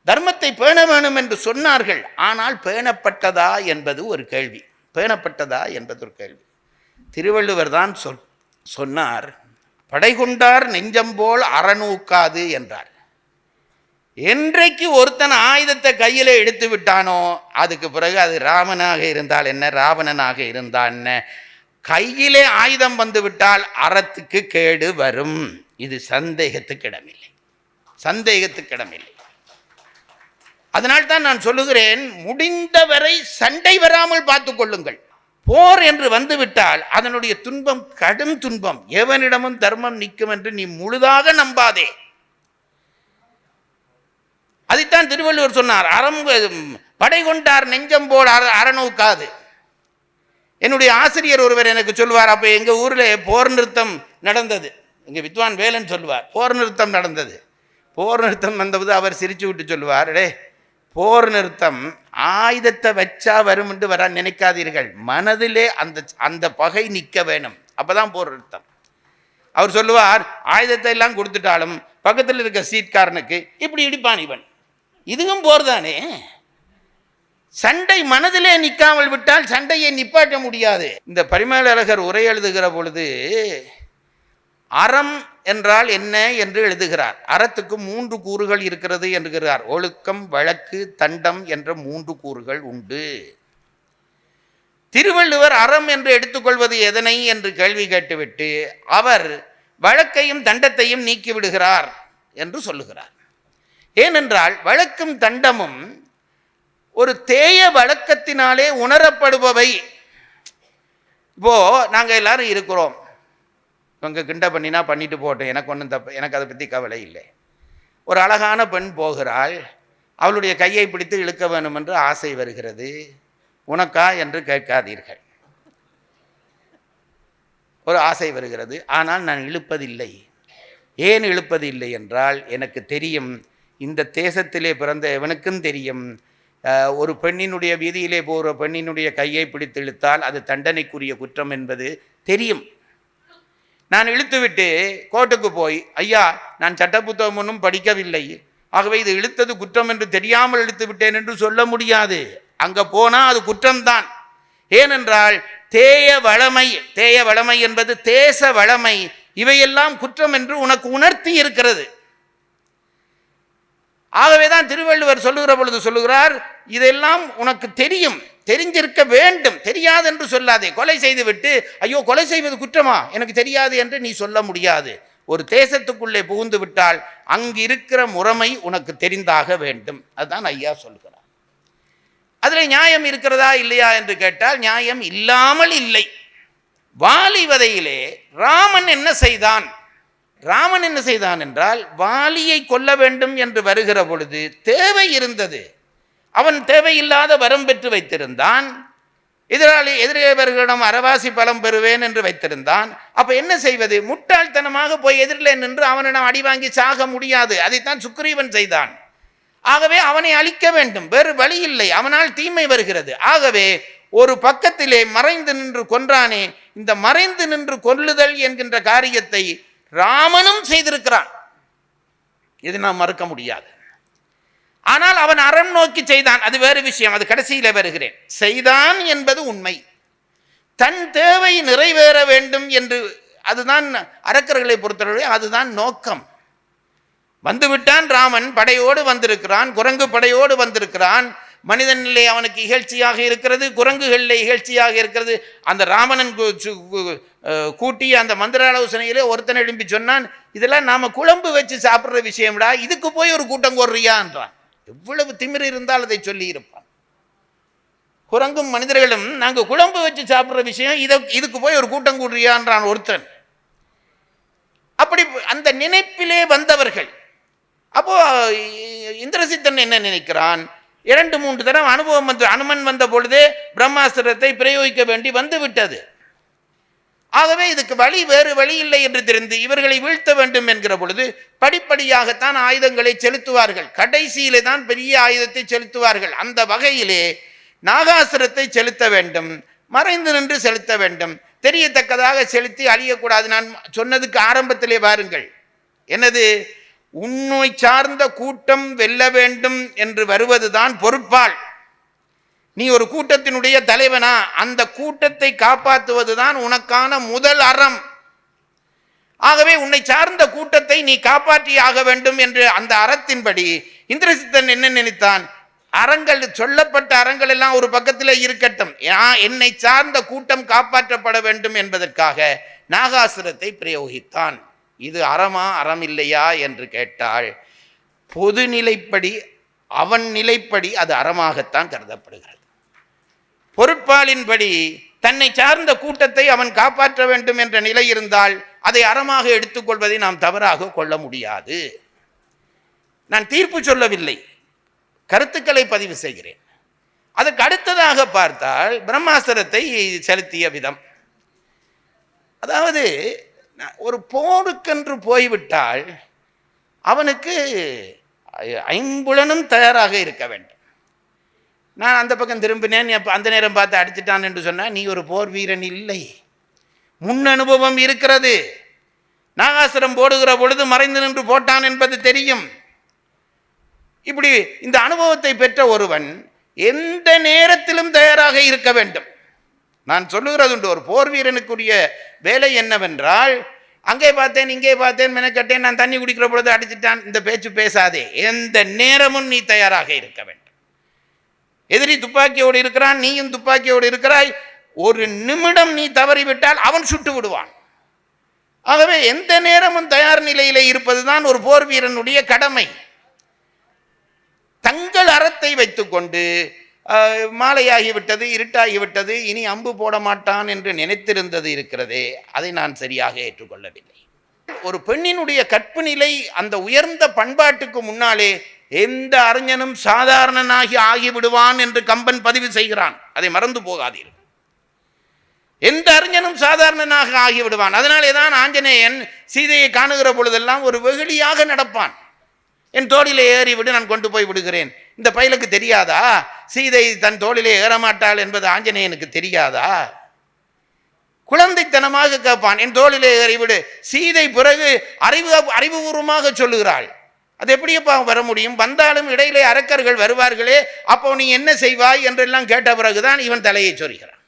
தர்மத்தை பேண வேணும் என்று சொன்னார்கள். ஆனால் பேணப்பட்டதா என்பது ஒரு கேள்வி. பேணப்பட்டதா என்பது ஒரு கேள்வி. திருவள்ளுவர் தான் சொன்னார், படை கொண்டார் நெஞ்சம்போல் அறநூக்காது என்றார். என்றைக்கு ஒருத்தன் ஆயுதத்தை கையில் எடுத்து விட்டானோ அதுக்கு பிறகு அது ராமனாக இருந்தால் என்ன, ராவணனாக இருந்தால் என்ன, கையிலே ஆயுதம் வந்து விட்டால் அறத்துக்கு கேடு வரும். இது சந்தேகத்துக்கு இடமில்லை, சந்தேகத்துக்கு இடமில்லை. அதனால்தான் நான் சொல்லுகிறேன், முடிந்தவரை சண்டை வராமல் பார்த்து கொள்ளுங்கள். போர் என்று வந்துவிட்டால் அதனுடைய துன்பம் கடும் துன்பம். எவனிடமும் தர்மம் நிற்கும் என்று நீ முழுதாக நம்பாதே. அதைத்தான் திருவள்ளுவர் சொன்னார், படை கொண்டார் நெஞ்சம் போல் அறநூக்காது. என்னுடைய ஆசிரியர் ஒருவர் எனக்கு சொல்வார், அப்போ எங்கள் ஊரில் போர் நிறுத்தம் நடந்தது. எங்கள் வித்வான் வேலன் சொல்வார், போர் நிறுத்தம் நடந்தது. போர் நிறுத்தம் வந்தபோது அவர் சிரிச்சு விட்டு சொல்லுவார், டே போர் நிறுத்தம் ஆயுதத்தை வச்சா வரும் என்று வர நினைக்காதீர்கள், மனதிலே அந்த பகை நிற்க வேணும், அப்போதான் போர் நிறுத்தம். அவர் சொல்லுவார், ஆயுதத்தை எல்லாம் கொடுத்துட்டாலும் பக்கத்தில் இருக்க சீட்காரனுக்கு இப்படி இடிப்பான் இவன், இதுவும் போர் தானே. சண்டை மனதிலே நிற்காமல் விட்டால் சண்டையை நிப்பாட்ட முடியாது. இந்த பரிமேலழகர் உரை எழுதுகிற பொழுது அறம் என்றால் என்ன என்று எழுதுகிறார். அறத்துக்கு 3 கூறுகள் இருக்கிறது என்கிறார். ஒழுக்கம், வழக்கு, தண்டம் என்ற 3 கூறுகள் உண்டு. திருவள்ளுவர் அறம் என்று எடுத்துக்கொள்வது எதனை என்று கேள்வி கேட்டுவிட்டு அவர் வழக்கையும் தண்டத்தையும் நீக்கிவிடுகிறார் என்று சொல்லுகிறார். ஏனென்றால் வழக்கும் தண்டமும் ஒரு தேய வழக்கத்தினாலே உணரப்படுபவை. இப்போ நாங்கள் எல்லாரும் இருக்கிறோம், இவங்க கிண்ட பண்ணினா பண்ணிட்டு போட்டோம், எனக்கு ஒன்றும் தப்பு, எனக்கு அதை பற்றி கவலை இல்லை. ஒரு அழகான பெண் போகிறாள், அவளுடைய கையை பிடித்து இழுக்க வேணும் என்று ஆசை வருகிறது. உனக்கா என்று கேட்காதீர்கள். ஒரு ஆசை வருகிறது, ஆனால் நான் இழுப்பதில்லை. ஏன் இழுப்பதில்லை என்றால் எனக்கு தெரியும், இந்த தேசத்திலே பிறந்த எவனுக்கும் தெரியும், ஒரு பெண்ணினுடைய வீதியிலே போகிற பெண்ணினுடைய கையை பிடித்து இழுத்தால் அது தண்டனைக்குரிய குற்றம் என்பது தெரியும். நான் இழுத்துவிட்டு கோர்ட்டுக்கு போய், ஐயா நான் சட்ட புத்தகம் ஒன்றும் படிக்கவில்லை, ஆகவே இது இழுத்தது குற்றம் என்று தெரியாமல் இழுத்து விட்டேன் என்று சொல்ல முடியாது. அங்கே போனால் அது குற்றம்தான். ஏனென்றால் தேய வளமை என்பது தேச வளமை, இவையெல்லாம் குற்றம் என்று உனக்கு உணர்த்தி இருக்கிறது. ஆகவேதான் திருவள்ளுவர் சொல்லுகிற பொழுது சொல்லுகிறார், இதெல்லாம் உனக்கு தெரியும், தெரிஞ்சிருக்க வேண்டும், தெரியாது என்று சொல்லாதே. கொலை செய்துவிட்டு ஐயோ கொலை செய்வது குற்றமா எனக்கு தெரியாது என்று நீ சொல்ல முடியாது. ஒரு தேசத்துக்குள்ளே புகுந்து விட்டால் அங்கு இருக்கிற முறைமை உனக்கு தெரிந்தாக வேண்டும். அதுதான் ஐயா சொல்கிறார். அதில் நியாயம் இருக்கிறதா இல்லையா என்று கேட்டால் நியாயம் இல்லாமல் இல்லை. வாலிவதையிலே ராமன் என்ன செய்தான்? ராமன் என்ன செய்தான் என்றால், வாலியை கொல்ல வேண்டும் என்று வருகிற பொழுது தேவை இருந்தது. அவன் தேவையில்லாத வரம் பெற்று வைத்திருந்தான். எதிரிகளிடம் அறவாசி பலம் பெறுவேன் என்று வைத்திருந்தான். அப்ப என்ன செய்வது? முட்டாள்தனமாக போய் எதிரில் நின்று அவனிடம் அடி வாங்கி சாக முடியாது. அதைத்தான் சுக்ரீவன் செய்தான். ஆகவே அவனை அழிக்க வேண்டும், வேறு வழி இல்லை, அவனால் தீமை வருகிறது. ஆகவே ஒரு பக்கத்திலே மறைந்து நின்று கொன்றானே, இந்த மறைந்து நின்று கொல்லுதல் என்கின்ற காரியத்தை ராமனும் செய்திருக்கிறான். இது நாம் மறுக்க முடியாது. ஆனால் அவன் அறம் நோக்கி செய்தான், அது வேறு விஷயம், அது கடைசியில் வருகிறேன். செய்தான் என்பது உண்மை. தன் தேவை நிறைவேற வேண்டும் என்று, அதுதான் அரக்கர்களை பொறுத்தவரை அதுதான் நோக்கம். வந்துவிட்டான் ராமன், படையோடு வந்திருக்கிறான், குரங்கு படையோடு வந்திருக்கிறான். மனிதனிலே அவனுக்கு இகழ்ச்சியாக இருக்கிறது, குரங்குகளிலே இகழ்ச்சியாக இருக்கிறது. அந்த ராவணன் கூட்டி அந்த மந்திர ஆலோசனையிலே ஒருத்தன் எழும்பி சொன்னான், இதெல்லாம் நாம குழம்பு வச்சு சாப்பிட்ற விஷயம்டா, இதுக்கு போய் ஒரு கூட்டம் கோர்றியா என்றான். எவ்வளவு திமிர் இருந்தால் அதை சொல்லி இருப்பான். குரங்கும் மனிதர்களும் நாங்கள் குழம்பு வச்சு சாப்பிட்ற விஷயம், இதுக்கு போய் ஒரு கூட்டம் கூடுறியான்றான் ஒருத்தன். அப்படி அந்த நினைப்பிலே வந்தவர்கள். அப்போ இந்திரசித்தன் என்ன நினைக்கிறான், 2-3 தடவை அனுபவம் வந்து அனுமன் வந்த பொழுதே பிரம்மாஸ்திரத்தை பிரயோகிக்க வேண்டி வந்து விட்டது. ஆகவே இதுக்கு வேறு வழி இல்லை என்று தெரிந்து இவர்களை வீழ்த்த வேண்டும் என்கிற பொழுது படிப்படியாகத்தான் ஆயுதங்களை செலுத்துவார்கள். கடைசியிலே தான் பெரிய ஆயுதத்தை செலுத்துவார்கள். அந்த வகையிலே நாகாசுரத்தை செலுத்த வேண்டும், மறைந்து நின்று செலுத்த வேண்டும், தெரியத்தக்கதாக செலுத்தி அழியக்கூடாது. நான் சொன்னதுக்கு ஆரம்பத்திலே பாருங்கள், என்னது, உன்னை சார்ந்த கூட்டம் வெல்ல வேண்டும் என்று வருவதுதான் பொறுப்பால். நீ ஒரு கூட்டத்தினுடைய தலைவனா, அந்த கூட்டத்தை காப்பாற்றுவதுதான் உனக்கான முதல் அறம். ஆகவே உன்னை சார்ந்த கூட்டத்தை நீ காப்பாற்றி ஆக வேண்டும் என்று அந்த அறத்தின்படி இந்திரசித்தன் என்ன நினைத்தான், அறங்கள் சொல்லப்பட்ட அறங்கள் எல்லாம் ஒரு பக்கத்தில் இருக்கட்டும், என்னை சார்ந்த கூட்டம் காப்பாற்றப்பட வேண்டும் என்பதற்காக நாகாசுரத்தை பிரயோகித்தான். இது அறமா அறம் இல்லையா என்று கேட்டால் பொதுநிலைப்படி அவன் நிலைப்படி அது அறமாகத்தான் கருதப்படுகிறது. பொருட்பாலின்படி தன்னை சார்ந்த கூட்டத்தை அவன் காப்பாற்ற வேண்டும் என்ற நிலை இருந்தால் அதை அறமாக எடுத்துக்கொள்வதை நாம் தவறாக கொள்ள முடியாது. நான் தீர்ப்பு சொல்லவில்லை, கருத்துக்களை பதிவு செய்கிறேன். அதுக்கு அடுத்ததாக பார்த்தால் பிரம்மாஸ்திரத்தை செலுத்திய விதம், அதாவது ஒரு போருக்கென்று போய்விட்டால் அவனுக்கு 5 தயாராக இருக்க வேண்டும். நான் அந்த பக்கம் திரும்பினேன், அந்த நேரம் பார்த்து அடிச்சிட்டான் என்று சொன்னால் நீ ஒரு போர் வீரன் இல்லை, முன் அனுபவம் இருக்கிறது. நாகாசுரம் போடுகிற பொழுது மறைந்து நின்று போட்டான் என்பது தெரியும். இப்படி இந்த அனுபவத்தை பெற்ற ஒருவன் எந்த நேரத்திலும் தயாராக இருக்க வேண்டும். நான் சொல்லுகிறது உண்டு, ஒரு போர் வீரனுக்குரிய வேலை என்னவென்றால், அங்கே பார்த்தேன் இங்கே பார்த்தேன் மெனக்கட்டேன், நான் தண்ணி குடிக்கிற பொழுது அடிச்சிட்டான், இந்த பேச்சு பேசாதே. எந்த நேரமும் நீ தயாராக இருக்க வேண்டும். எதிரி துப்பாக்கியோடு இருக்கிறான், நீயும் துப்பாக்கியோடு இருக்கிறாய், ஒரு நிமிடம் நீ தவறிவிட்டால் அவன் சுட்டு விடுவான். ஆகவே எந்த நேரமும் தயார் நிலையிலே இருப்பதுதான் ஒரு போர் வீரனுடைய கடமை. தங்கள் அறத்தை வைத்துக்கொண்டு மாலையாகிவிட்டது, இருட்டாகிவிட்டது, இனி அம்பு போட மாட்டான் என்று நினைத்திருந்தது இருக்கிறதே, அதை நான் சரியாக ஏற்றுக்கொள்ளவில்லை. ஒரு பெண்ணினுடைய கற்பு நிலை அந்த உயர்ந்த பண்பாட்டுக்கு முன்னாலே எந்த அறிஞனும் சாதாரணனாகி ஆகிவிடுவான் என்று கம்பன் பதிவு செய்கிறான். அதை மறந்து போகாதீர்கள். எந்த அறிஞனும் சாதாரணனாக ஆகிவிடுவான். அதனாலே தான் ஆஞ்சநேயன் சீதையை காணுகிற பொழுதெல்லாம் ஒரு வெகுளியாக நடப்பான். என் தோளிலே ஏறிவிடு, நான் கொண்டு போய் விடுகிறேன். இந்த பயலுக்கு தெரியாதா சீதை தன் தோளிலே ஏறமாட்டாள் என்பது ஆஞ்சநேயனுக்கு தெரியாதா? குழந்தைத்தனமாக கேட்பான், என் தோளிலே ஏறிவிடு. சீதை பிறகு அறிவுபூர்வமாக சொல்லுகிறாள். அது எப்படியப்பா வர முடியும்? வந்தாலும் இடையிலே அரக்கர்கள் வருவார்களே, அப்போ நீ என்ன செய்வாய் என்றெல்லாம் கேட்ட பிறகுதான் இவன் தலையை சொரிகிறான்.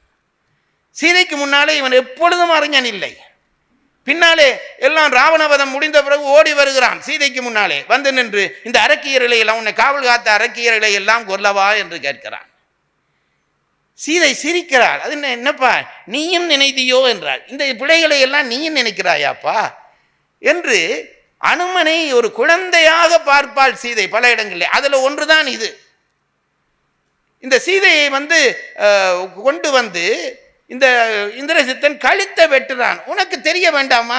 சீதைக்கு முன்னாலே இவன் எப்பொழுதும் அறிஞன் இல்லை. பின்னாலே எல்லாம் ராவணவதம் முடிந்த பிறகு ஓடி வருகிறான். சீதைக்கு முன்னாலே வந்து நின்று இந்த அரக்கியர்களை எல்லாம், உன்னை காவல் காத்த அரக்கியர்களை எல்லாம் கொல்லவா என்று கேட்கிறான். சீதை சிரிக்கிறாள். அது என்னப்பா நீயும் நினைத்தியோ என்றாள். இந்த பிள்ளைகளை எல்லாம் நீயும் நினைக்கிறாயாப்பா என்று அனுமனை ஒரு குழந்தையாக பார்ப்பாள் சீதை பல இடங்களில். அதில் ஒன்றுதான் இது. இந்த சீதையை கொண்டு வந்து இந்த இந்திரசித்தன் கழுத்தை வெட்டுறான். உனக்கு தெரிய வேண்டாமா,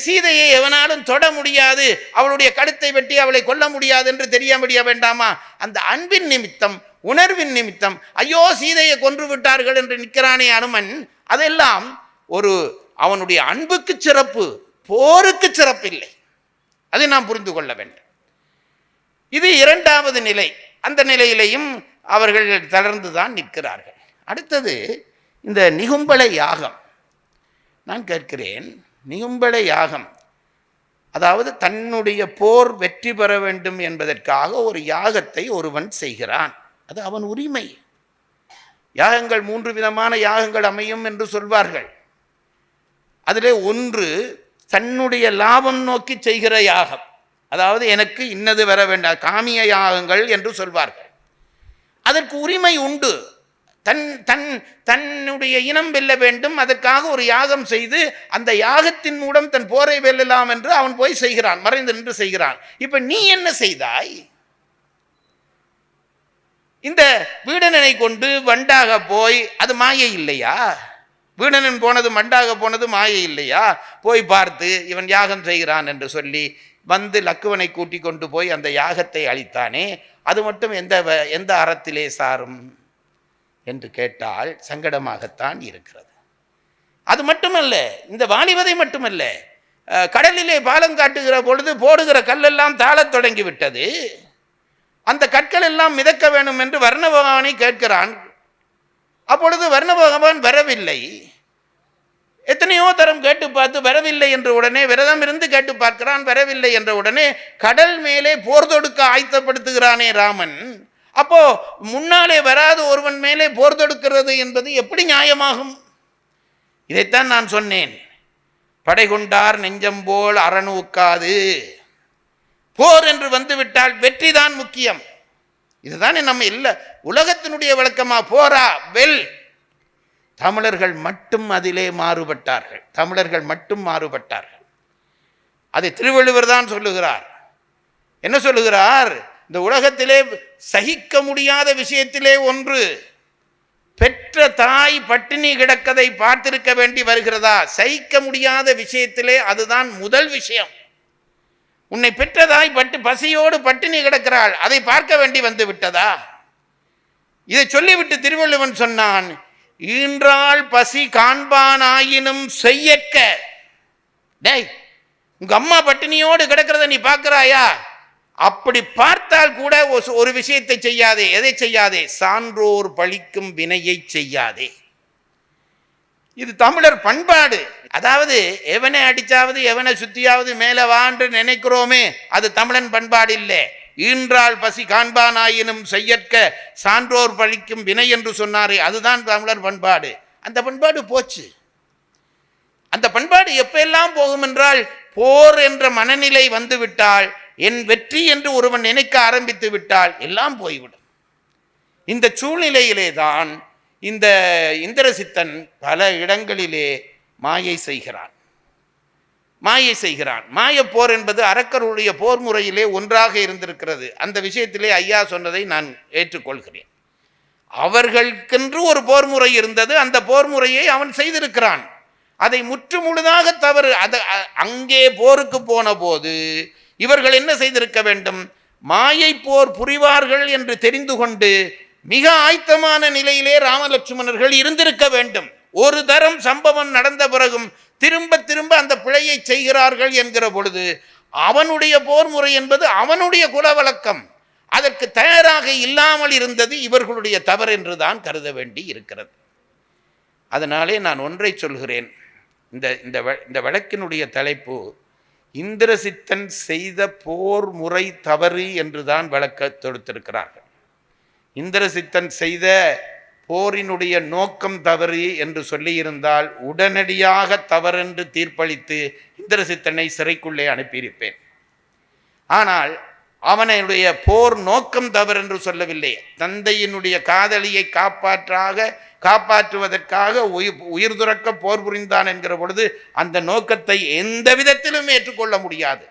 சீதையை எவனாலும் தொட முடியாது, அவளுடைய கழுத்தை வெட்டி அவளை கொல்ல முடியாது என்று தெரிய வேண்டாமா? அந்த அன்பின் நிமித்தம், உணர்வின் நிமித்தம் ஐயோ சீதையை கொன்று விட்டார்கள் என்று நிற்கிறானே அனுமன், அதெல்லாம் அவனுடைய அன்புக்கு சிறப்பு, போருக்கு சிறப்பில்லை. அதை நாம் புரிந்து கொள்ள வேண்டும். இது 2வது நிலை. அந்த நிலையிலையும் அவர்கள் தளர்ந்துதான் நிற்கிறார்கள். அடுத்தது இந்த நிகும்பள யாகம். நான் கேட்கிறேன், நிகும்பள யாகம் அதாவது தன்னுடைய போர் வெற்றி பெற வேண்டும் என்பதற்காக ஒரு யாகத்தை ஒருவன் செய்கிறான். அது அவன் உரிமை. யாகங்கள் 3 விதமான யாகங்கள் அமையும் என்று சொல்வார்கள். அதிலே ஒன்று தன்னுடைய லாபம் நோக்கி செய்கிற யாகம், அதாவது எனக்கு இன்னது வர வேண்டாம், காமிய யாகங்கள் என்று சொல்வார்கள். அதற்கு உரிமை உண்டு. தன்னுடைய இனம் வெல்ல வேண்டும், அதற்காக ஒரு யாகம் செய்து அந்த யாகத்தின் மூலம் தன் போரை வெல்லலாம் என்று அவன் போய் செய்கிறான், மறைந்து நின்று செய்கிறான். இப்ப நீ என்ன செய்தாய்? இந்த வீடனனை கொண்டு வண்டாக போய், அது மாயை இல்லையா? வீடனன் போனது வண்டாக போனது மாயை இல்லையா? போய் பார்த்து இவன் யாகம் செய்கிறான் என்று சொல்லி வந்து லக்குவனை கூட்டி கொண்டு போய் அந்த யாகத்தை அளித்தானே, அது மட்டும் எந்த அறத்திலே சாரும் என்று கேட்டால் சங்கடமாகத்தான் இருக்கிறது. அது மட்டுமல்ல, இந்த வாலிபதை மட்டுமல்ல, கடலிலே பாலம் காட்டுகிற பொழுது போடுகிற கல்லெல்லாம் தாழத் தொடங்கிவிட்டது. அந்த கற்கள் எல்லாம் மிதக்க வேண்டும் என்று வர்ண பகவானை கேட்கிறான். அப்பொழுது வர்ண பகவான் வரவில்லை. எத்தனையோ தரம் கேட்டு பார்த்து வரவில்லை என்ற உடனே விரதம் இருந்து கேட்டு பார்க்கிறான், வரவில்லை என்ற உடனே கடல் மேலே போர் தொடுக்க ஆயத்தப்படுத்துகிறானே ராமன். அப்போ முன்னாலே வராத ஒருவன் மேலே போர் தொடுக்கிறது என்பது எப்படி நியாயமாகும்? இதைத்தான் நான் சொன்னேன், படை கொண்டார் நெஞ்சம் போல் அரணூக்காது. போர் என்று வந்துவிட்டால் வெற்றி தான் முக்கியம். இதுதானே நம்ம இல்ல உலகத்தினுடைய விளக்கமா? போரா வெல். தமிழர்கள் மட்டும் அதிலே மாறுபட்டார்கள். தமிழர்கள் மட்டும் மாறுபட்டார்கள். அதை திருவள்ளுவர் தான் சொல்லுகிறார். என்ன சொல்லுகிறார்? இந்த உலகத்திலே சகிக்க முடியாத விஷயத்திலே ஒன்று, பெற்ற தாய் பட்டினி கிடக்கதை பார்த்திருக்க வேண்டி வருகிறதா? சகிக்க முடியாத விஷயத்திலே அதுதான் முதல் விஷயம். உன்னை பெற்றதாய் பசியோடு பட்டினி கிடக்கிறாள், அதை பார்க்க வேண்டி வந்து விட்டதா? இதை சொல்லிவிட்டு திருவள்ளுவன் சொன்னான், ஈன்றாள் பசி காண்பானாயினும் செய்யற்க. டேய், உங்க அம்மா பட்டினியோடு கிடக்கிறத நீ பார்க்கிறாயா? அப்படி பார்த்தால் கூட ஒரு விஷயத்தை செய்யாதே. எதை செய்யாதே? சான்றோர் பழிக்கும் வினையை செய்யாதே. இது தமிழர் பண்பாடு. அதாவது எவனை அடிச்சாவது எவனை சுத்தியாவது மேலே வான்று நினைக்கிறோமே, அது தமிழன் பண்பாடு இல்லை. ஈன்றாள் பசி காண்பானாயினும் செய்யற்க சான்றோர் பழிக்கும் வினை என்று சொன்னாரே, அதுதான் தமிழர் பண்பாடு. அந்த பண்பாடு போச்சு. அந்த பண்பாடு எப்பெல்லாம் போகும் என்றால், போர் என்ற மனநிலை வந்துவிட்டால், என் வெற்றி என்று ஒருவன் நினைக்க ஆரம்பித்து விட்டால் எல்லாம் போய்விடும். இந்த சூழ்நிலையிலே தான் இந்த இந்திரசித்தன் பல இடங்களிலே மாயை செய்கிறான். மாயப்போர் என்பது அரக்கருடைய போர் முறையிலே ஒன்றாக இருந்திருக்கிறது. அந்த விஷயத்திலே ஐயா சொன்னதை நான் ஏற்றுக்கொள்கிறேன். அவர்களுக்கென்று ஒரு போர் முறை இருந்தது. அந்த போர் முறையை அவன் செய்திருக்கிறான். அதை முற்று முழுதாக தவறு. அங்கே போருக்கு போன போது இவர்கள் என்ன செய்திருக்க வேண்டும்? மாயை போர் புரிவார்கள் என்று தெரிந்து கொண்டு மிக ஆயத்தமான நிலையிலே ராமலட்சுமணர்கள் இருந்திருக்க வேண்டும். ஒரு தரம் சம்பவம் நடந்த பிறகும் திரும்ப திரும்ப அந்த பிழையை செய்கிறார்கள் என்கிற பொழுது அவனுடைய போர் முறை என்பது அவனுடைய குலவழக்கம். அதற்கு தயாராக இல்லாமல் இருந்தது இவர்களுடைய தவறு என்றுதான் கருத வேண்டி இருக்கிறது. அதனாலே நான் ஒன்றை சொல்கிறேன். இந்த வழக்கினுடைய தலைப்பு இந்திரசித்தன் செய்த போர் முறை தவறு என்றுதான் வழக்க தொடுத்திருக்கிறார்கள். இந்திரசித்தன் செய்த போரினுடைய நோக்கம் தவறு என்று சொல்லியிருந்தால் உடனடியாக தவறென்று தீர்ப்பளித்து இந்திரசித்தனை சிறைக்குள்ளே அனுப்பியிருப்பேன். ஆனால் அவனுடைய போர் நோக்கம் தவறு என்று சொல்லவில்லை. தந்தையினுடைய காதலியை காப்பாற்றுவதற்காக உயிர் துறக்க போர் புரிந்தான் என்கிற பொழுது அந்த நோக்கத்தை எந்த விதத்திலும் ஏற்றுக்கொள்ள முடியாது.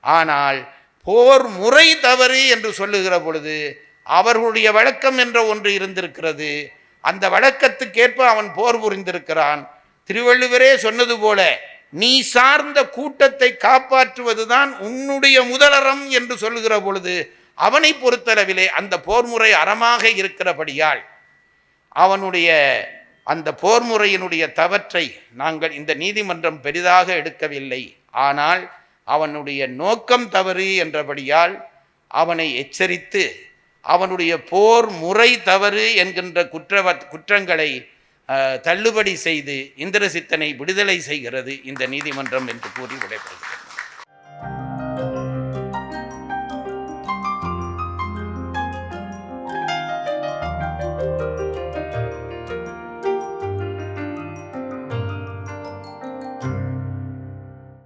ஆனால் போர் முறை தவறு என்று சொல்லுகிற பொழுது அவர்களுடைய வழக்கம் என்ற ஒன்று இருந்திருக்கிறது. அந்த வழக்கத்துக்கேற்ப அவன் போர் புரிந்திருக்கிறான். திருவள்ளுவரே சொன்னது போல, நீ சார்ந்த கூட்டத்தை காப்பாற்றுவதுதான் உன்னுடைய முதலறம் என்று சொல்லுகிற பொழுது அவனை பொறுத்தளவிலே அந்த போர்முறை அறமாக இருக்கிறபடியால் அவனுடைய அந்த போர்முறையினுடைய தவற்றை நாங்கள் இந்த நீதிமன்றம் பெரிதாக எடுக்கவில்லை. ஆனால் அவனுடைய நோக்கம் தவறு என்றபடியால் அவனை எச்சரித்து அவனுடைய போர் முறை தவறு என்கின்ற குற்றங்களை தள்ளுபடி செய்து இந்திரசித்தனை விடுதலை செய்கிறது இந்த நீதிமன்றம் என்று கூறி விடைபெறுகிறது.